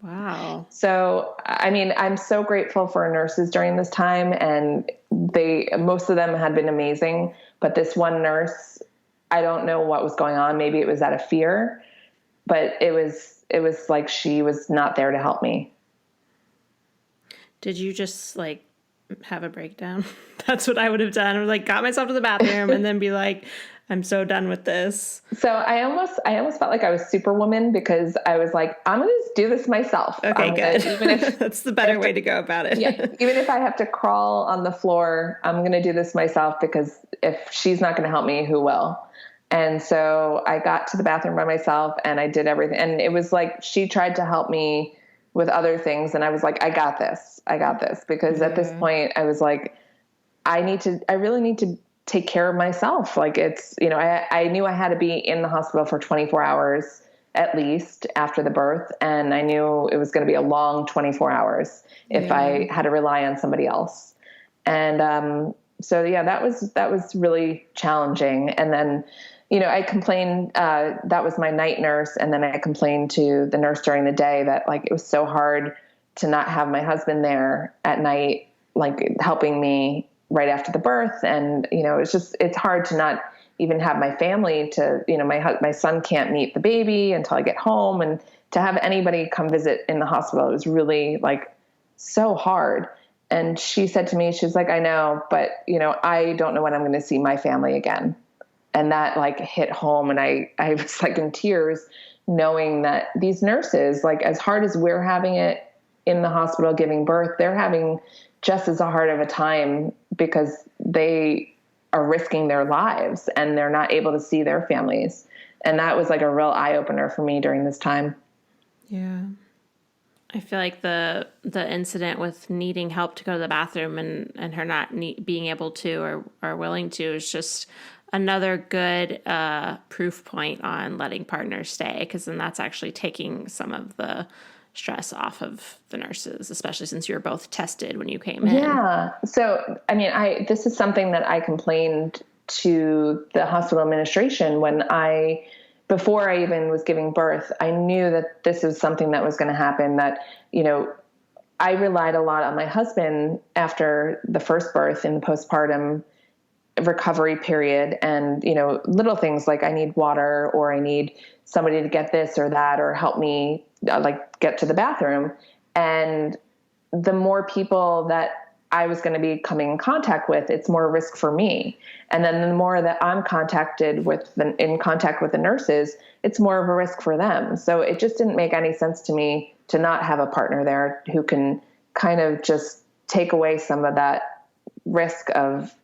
Wow. So, I mean, I'm so grateful for nurses during this time, and most of them had been amazing, but this one nurse, I don't know what was going on. Maybe it was out of fear, but it was she was not there to help me. Did you just have a breakdown? That's what I would have done. I was got myself to the bathroom and then be I'm so done with this. So I almost felt like I was Superwoman, because I was I'm going to just do this myself. Okay, good. Even if that's the better way to go about it. Yeah. Even if I have to crawl on the floor, I'm going to do this myself, because if she's not going to help me, who will? And so I got to the bathroom by myself, and I did everything. And it was she tried to help me with other things. And I was I got this, because at this point I was I really need to take care of myself. I knew I had to be in the hospital for 24 hours at least after the birth. And I knew it was going to be a long 24 hours if I had to rely on somebody else. And, so yeah, that was really challenging. And then, I complained, that was my night nurse. And then I complained to the nurse during the day that it was so hard to not have my husband there at night, helping me right after the birth. And, it's hard to not even have my family to, my son can't meet the baby until I get home, and to have anybody come visit in the hospital, it was really so hard. And she said to me, she's I know, but I don't know when I'm going to see my family again. And that hit home. And I was in tears, knowing that these nurses, as hard as we're having it in the hospital giving birth, they're having just as hard of a time, because they are risking their lives and they're not able to see their families. And that was a real eye opener for me during this time. Yeah. I feel the incident with needing help to go to the bathroom and her not being able to or willing to is just another good proof point on letting partners stay, because then that's actually taking some of the stress off of the nurses, especially since you were both tested when you came in. Yeah. So, I mean, this is something that I complained to the hospital administration before I even was giving birth. I knew that this was something that was going to happen, that, I relied a lot on my husband after the first birth in the postpartum recovery period. And, little things like I need water, or I need somebody to get this or that, or help me get to the bathroom. And the more people that I was going to be coming in contact with, it's more risk for me. And then the more that I'm in contact with the nurses, it's more of a risk for them. So it just didn't make any sense to me to not have a partner there who can kind of just take away some of that risk of,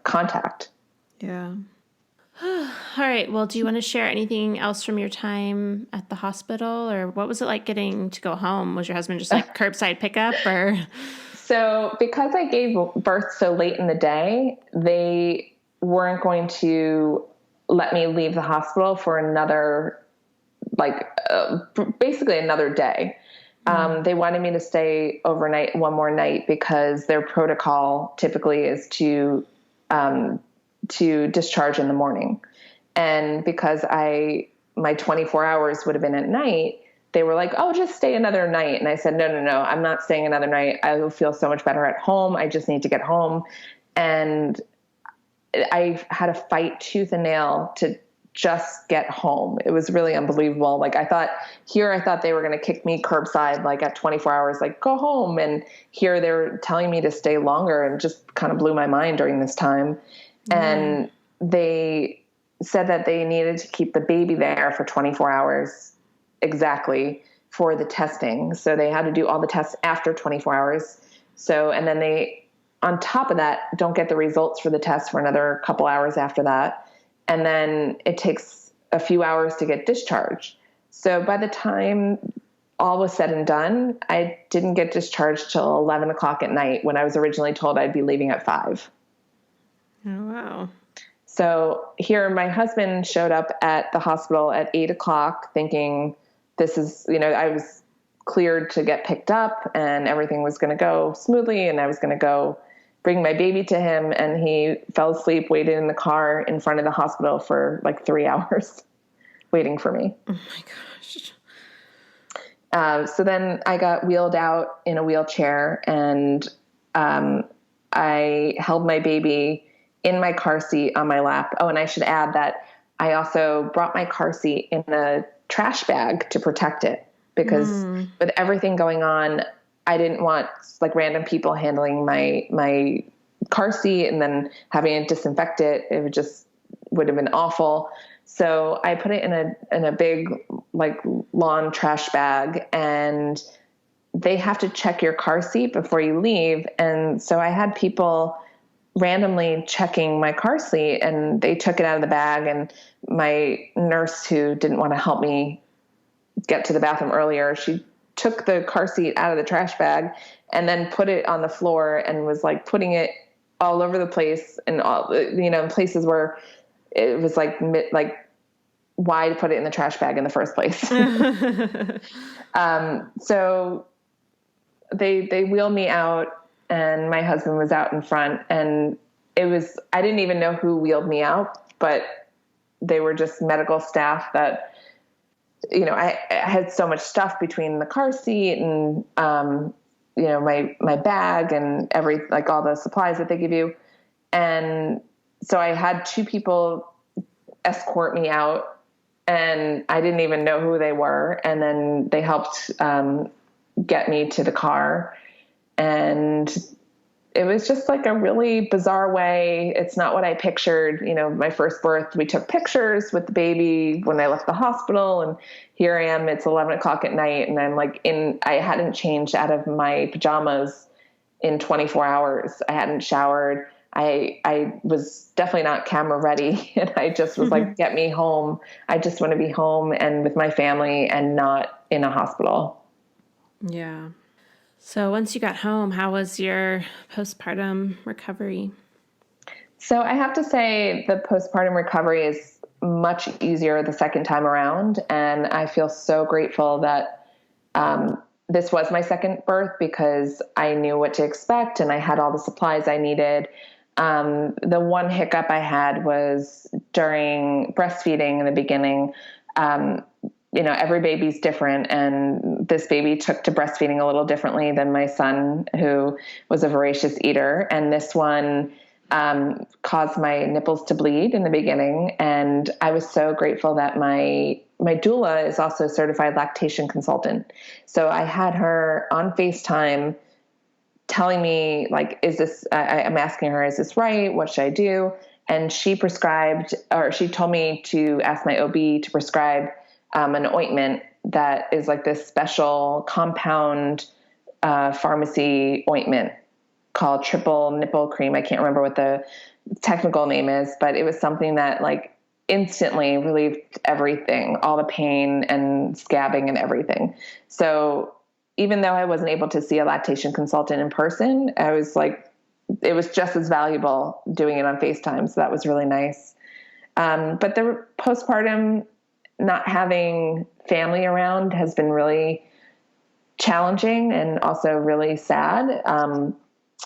contact. Yeah. All right. Well, do you want to share anything else from your time at the hospital, or what was it like getting to go home? Was your husband just like curbside pickup, or? So because I gave birth so late in the day, they weren't going to let me leave the hospital for another, basically another day. They wanted me to stay overnight one more night, because their protocol typically is to discharge in the morning. And because my 24 hours would have been at night, they were like, oh, just stay another night. And I said, no, I'm not staying another night. I will feel so much better at home. I just need to get home. And I had to fight tooth and nail to just get home. It was really unbelievable. I thought they were going to kick me curbside, at 24 hours, go home. And here they're telling me to stay longer, and just kind of blew my mind during this time. And they said that they needed to keep the baby there for 24 hours exactly for the testing. So they had to do all the tests after 24 hours. So, and then they, on top of that, don't get the results for the test for another couple hours after that. And then it takes a few hours to get discharged. So by the time all was said and done, I didn't get discharged till 11 o'clock at night, when I was originally told I'd be leaving at 5. Oh, wow. So here, my husband showed up at the hospital at 8 o'clock thinking this is, I was cleared to get picked up and everything was going to go smoothly, and I was going to go bring my baby to him. And he fell asleep, waited in the car in front of the hospital for 3 hours waiting for me. Oh my gosh. So then I got wheeled out in a wheelchair, and I held my baby in my car seat on my lap. Oh, and I should add that I also brought my car seat in a trash bag to protect it, because with everything going on, I didn't want random people handling my car seat and then having it disinfect it. It would have been awful. So I put it in a big lawn trash bag, and they have to check your car seat before you leave. And so I had people randomly checking my car seat, and they took it out of the bag. And my nurse, who didn't want to help me get to the bathroom earlier, she took the car seat out of the trash bag and then put it on the floor, and was putting it all over the place, and all, in places where it was why to put it in the trash bag in the first place. So they wheeled me out, and my husband was out in front, and I didn't even know who wheeled me out, but they were just medical staff that, I had so much stuff between the car seat and, my bag and all the supplies that they give you. And so I had 2 people escort me out, and I didn't even know who they were. And then they helped, get me to the car, and it was just a really bizarre way. It's not what I pictured. My first birth, we took pictures with the baby when I left the hospital, and here I am, it's 11 o'clock at night, and I'm I hadn't changed out of my pajamas in 24 hours. I hadn't showered. I was definitely not camera ready. And I just was get me home. I just want to be home and with my family and not in a hospital. Yeah. So once you got home, how was your postpartum recovery? So I have to say the postpartum recovery is much easier the second time around. And I feel so grateful that this was my second birth because I knew what to expect and I had all the supplies I needed. The one hiccup I had was during breastfeeding in the beginning. Every baby's different, and this baby took to breastfeeding a little differently than my son, who was a voracious eater. And this one caused my nipples to bleed in the beginning. And I was so grateful that my doula is also a certified lactation consultant. So I had her on FaceTime telling me, like, I'm asking her, is this right? What should I do? And she told me to ask my OB to prescribe an ointment that is like this special compound pharmacy ointment called triple nipple cream. I can't remember what the technical name is, but it was something that like instantly relieved everything, all the pain and scabbing and everything. So even though I wasn't able to see a lactation consultant in person, I was like, it was just as valuable doing it on FaceTime. So that was really nice. But the postpartum, not having family around has been really challenging and also really sad.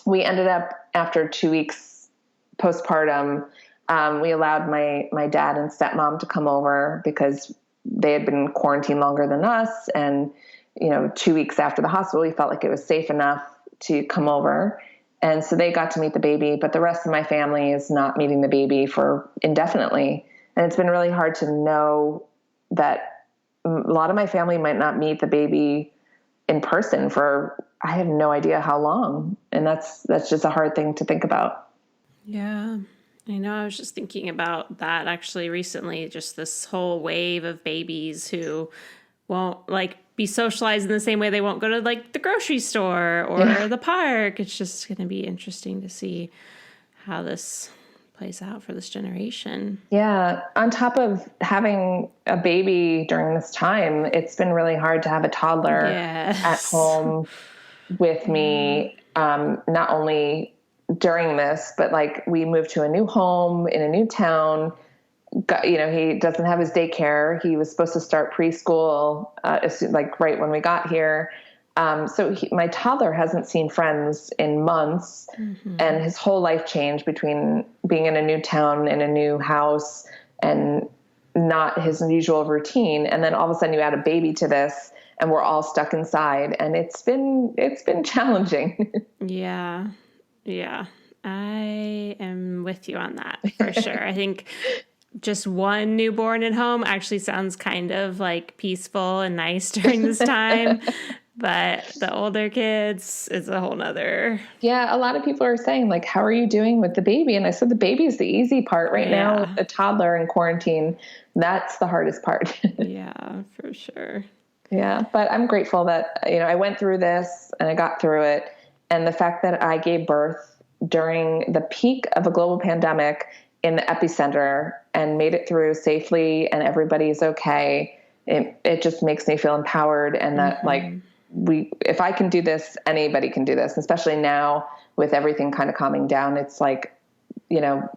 We ended up, after 2 weeks postpartum, we allowed my dad and stepmom to come over because they had been quarantined longer than us. And, 2 weeks after the hospital, we felt like it was safe enough to come over. And so they got to meet the baby, but the rest of my family is not meeting the baby for indefinitely. And it's been really hard to know that a lot of my family might not meet the baby in person for, I have no idea how long. And that's just a hard thing to think about. Yeah. I know. I was just thinking about that actually recently, just this whole wave of babies who won't be socialized in the same way they won't go to the grocery store or the park. It's just going to be interesting to see how this plays out for this generation. Yeah. On top of having a baby during this time, it's been really hard to have a toddler at home with me, not only during this, but we moved to a new home in a new town. He doesn't have his daycare. He was supposed to start preschool, right when we got here. So my toddler hasn't seen friends in months, and his whole life changed between being in a new town and a new house and not his usual routine. And then all of a sudden you add a baby to this and we're all stuck inside, and it's been challenging. Yeah. Yeah. I am with you on that for sure. I think just one newborn at home actually sounds kind of peaceful and nice during this time. But the older kids, it's a whole nother. Yeah, a lot of people are saying, how are you doing with the baby? And I said, the baby is the easy part right now. With the toddler in quarantine, that's the hardest part. Yeah, for sure. Yeah, but I'm grateful that, I went through this and I got through it. And the fact that I gave birth during the peak of a global pandemic in the epicenter and made it through safely and everybody's okay, it just makes me feel empowered, and that if I can do this, anybody can do this, especially now with everything kind of calming down. It's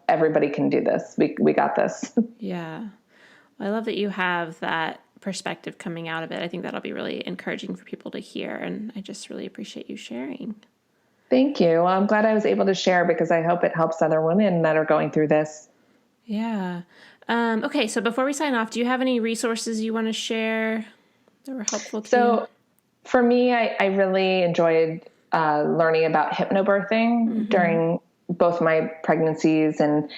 everybody can do this. We got this. Yeah. Well, I love that you have that perspective coming out of it. I think that'll be really encouraging for people to hear. And I just really appreciate you sharing. Thank you. Well, I'm glad I was able to share because I hope it helps other women that are going through this. Yeah. Okay. So before we sign off, do you have any resources you want to share that were helpful to you? For me, I really enjoyed learning about hypnobirthing during both my pregnancies and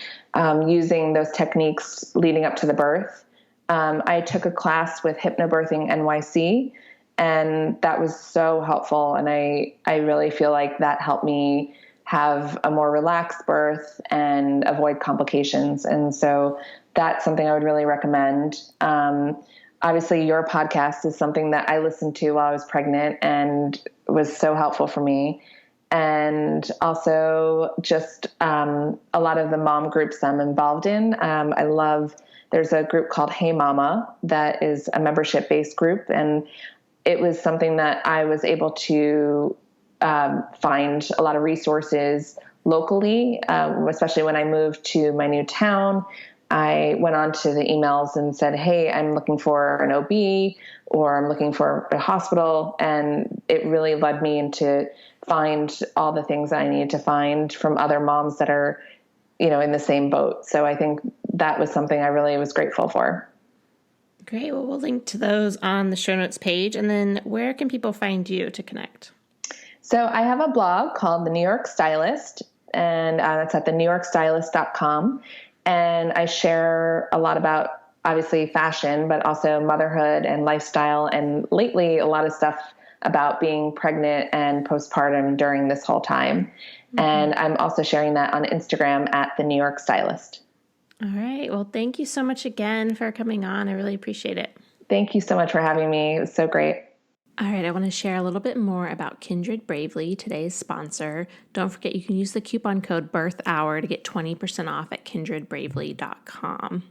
using those techniques leading up to the birth. I took a class with Hypnobirthing NYC, and that was so helpful. And I really feel like that helped me have a more relaxed birth and avoid complications. And so that's something I would really recommend. Obviously, your podcast is something that I listened to while I was pregnant and was so helpful for me. And also just a lot of the mom groups I'm involved in. There's a group called Hey Mama that is a membership-based group. And it was something that I was able to find a lot of resources locally, especially when I moved to my new town. I went on to the emails and said, hey, I'm looking for an OB or I'm looking for a hospital. And it really led me into find all the things that I needed to find from other moms that are, in the same boat. So I think that was something I really was grateful for. Great. Well, we'll link to those on the show notes page. And then where can people find you to connect? So I have a blog called The New York Stylist, and that's at thenewyorkstylist.com. And I share a lot about, obviously, fashion, but also motherhood and lifestyle. And lately, a lot of stuff about being pregnant and postpartum during this whole time. Mm-hmm. And I'm also sharing that on Instagram at The New York Stylist. All right. Well, thank you so much again for coming on. I really appreciate it. Thank you so much for having me. It was so great. All right, I want to share a little bit more about Kindred Bravely, today's sponsor. Don't forget you can use the coupon code BIRTHHOUR to get 20% off at kindredbravely.com.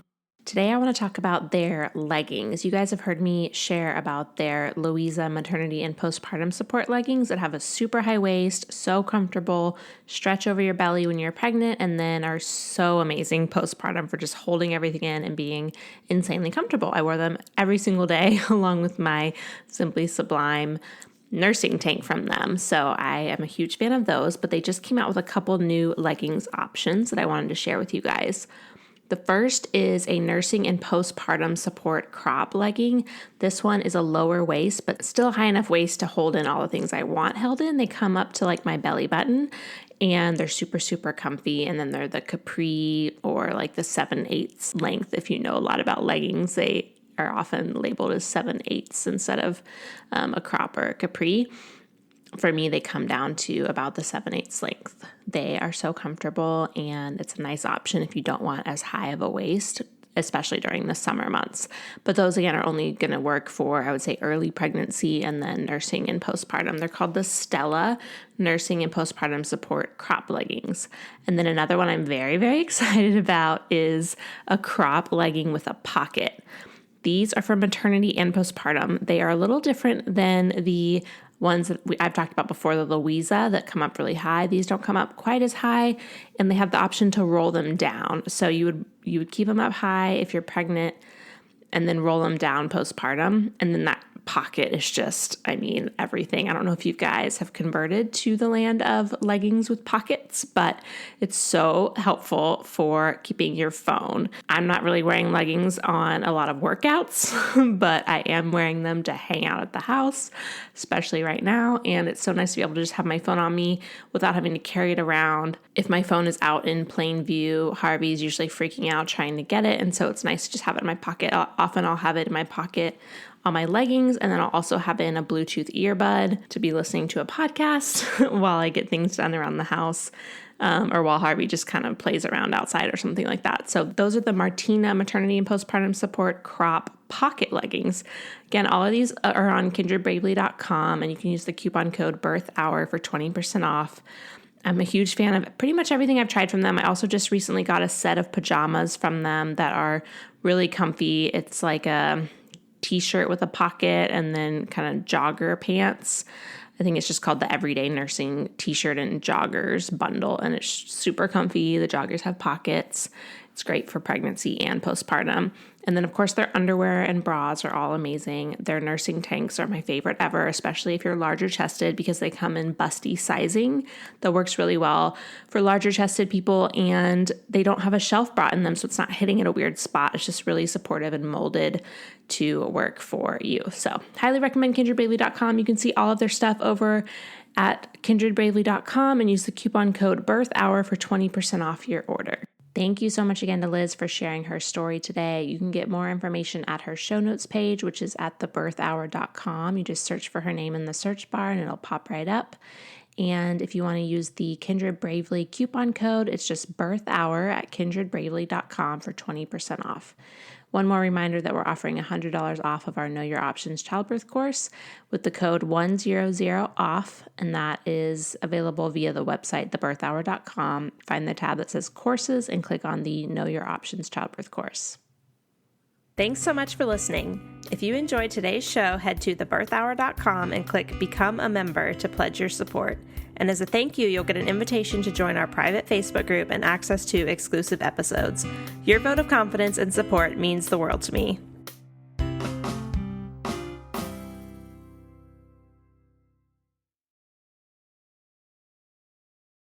Today I want to talk about their leggings. You guys have heard me share about their Louisa maternity and postpartum support leggings that have a super high waist, so comfortable, stretch over your belly when you're pregnant, and then are so amazing postpartum for just holding everything in and being insanely comfortable. I wore them every single day along with my Simply Sublime nursing tank from them. So I am a huge fan of those, but they just came out with a couple new leggings options that I wanted to share with you guys. The first is a nursing and postpartum support crop legging. This one is a lower waist, but still high enough waist to hold in all the things I want held in. They come up to like my belly button and they're super, super comfy. And then they're the capri or like the 7/8 length. If you know a lot about leggings, they are often labeled as 7/8 instead of a crop or a capri. For me, they come down to about the 7/8 length. They are so comfortable, and it's a nice option if you don't want as high of a waist, especially during the summer months. But those, again, are only going to work for, I would say, early pregnancy and then nursing and postpartum. They're called the Stella Nursing and Postpartum Support Crop Leggings. And then another one I'm very, very excited about is a crop legging with a pocket. These are for maternity and postpartum. They are a little different than the ones that I've talked about before, the Louisa that come up really high. These don't come up quite as high, and they have the option to roll them down. So you would keep them up high if you're pregnant and then roll them down postpartum. And then that pocket is just, everything. I don't know if you guys have converted to the land of leggings with pockets, but it's so helpful for keeping your phone. I'm not really wearing leggings on a lot of workouts, but I am wearing them to hang out at the house, especially right now. And it's so nice to be able to just have my phone on me without having to carry it around. If my phone is out in plain view, Harvey's usually freaking out trying to get it. And so it's nice to just have it in my pocket. Often I'll have it in my pocket on my leggings, and then I'll also have in a Bluetooth earbud to be listening to a podcast while I get things done around the house, or while Harvey just kind of plays around outside or something like that. So those are the Martina Maternity and Postpartum Support Crop Pocket Leggings. Again, all of these are on kindredbravely.com, and you can use the coupon code BIRTHHOUR for 20% off. I'm a huge fan of pretty much everything I've tried from them. I also just recently got a set of pajamas from them that are really comfy. It's like a t-shirt with a pocket and then kind of jogger pants. I think it's just called the Everyday Nursing t-shirt and joggers bundle, and it's super comfy. The joggers have pockets. It's great for pregnancy and postpartum. And then, of course, their underwear and bras are all amazing. Their nursing tanks are my favorite ever, especially if you're larger chested, because they come in busty sizing. That works really well for larger chested people, and they don't have a shelf bra in them, so it's not hitting at a weird spot. It's just really supportive and molded to work for you. So highly recommend kindredbravely.com. You can see all of their stuff over at kindredbravely.com and use the coupon code BIRTHHOUR for 20% off your order. Thank you so much again to Liz for sharing her story today. You can get more information at her show notes page, which is at thebirthhour.com. You just search for her name in the search bar and it'll pop right up. And if you want to use the Kindred Bravely coupon code, it's just BIRTHHOUR at kindredbravely.com for 20% off. One more reminder that we're offering $100 off of our Know Your Options childbirth course with the code 100OFF, and that is available via the website, thebirthhour.com. Find the tab that says courses and click on the Know Your Options childbirth course. Thanks so much for listening. If you enjoyed today's show, head to thebirthhour.com and click Become a Member to pledge your support. And as a thank you, you'll get an invitation to join our private Facebook group and access to exclusive episodes. Your vote of confidence and support means the world to me.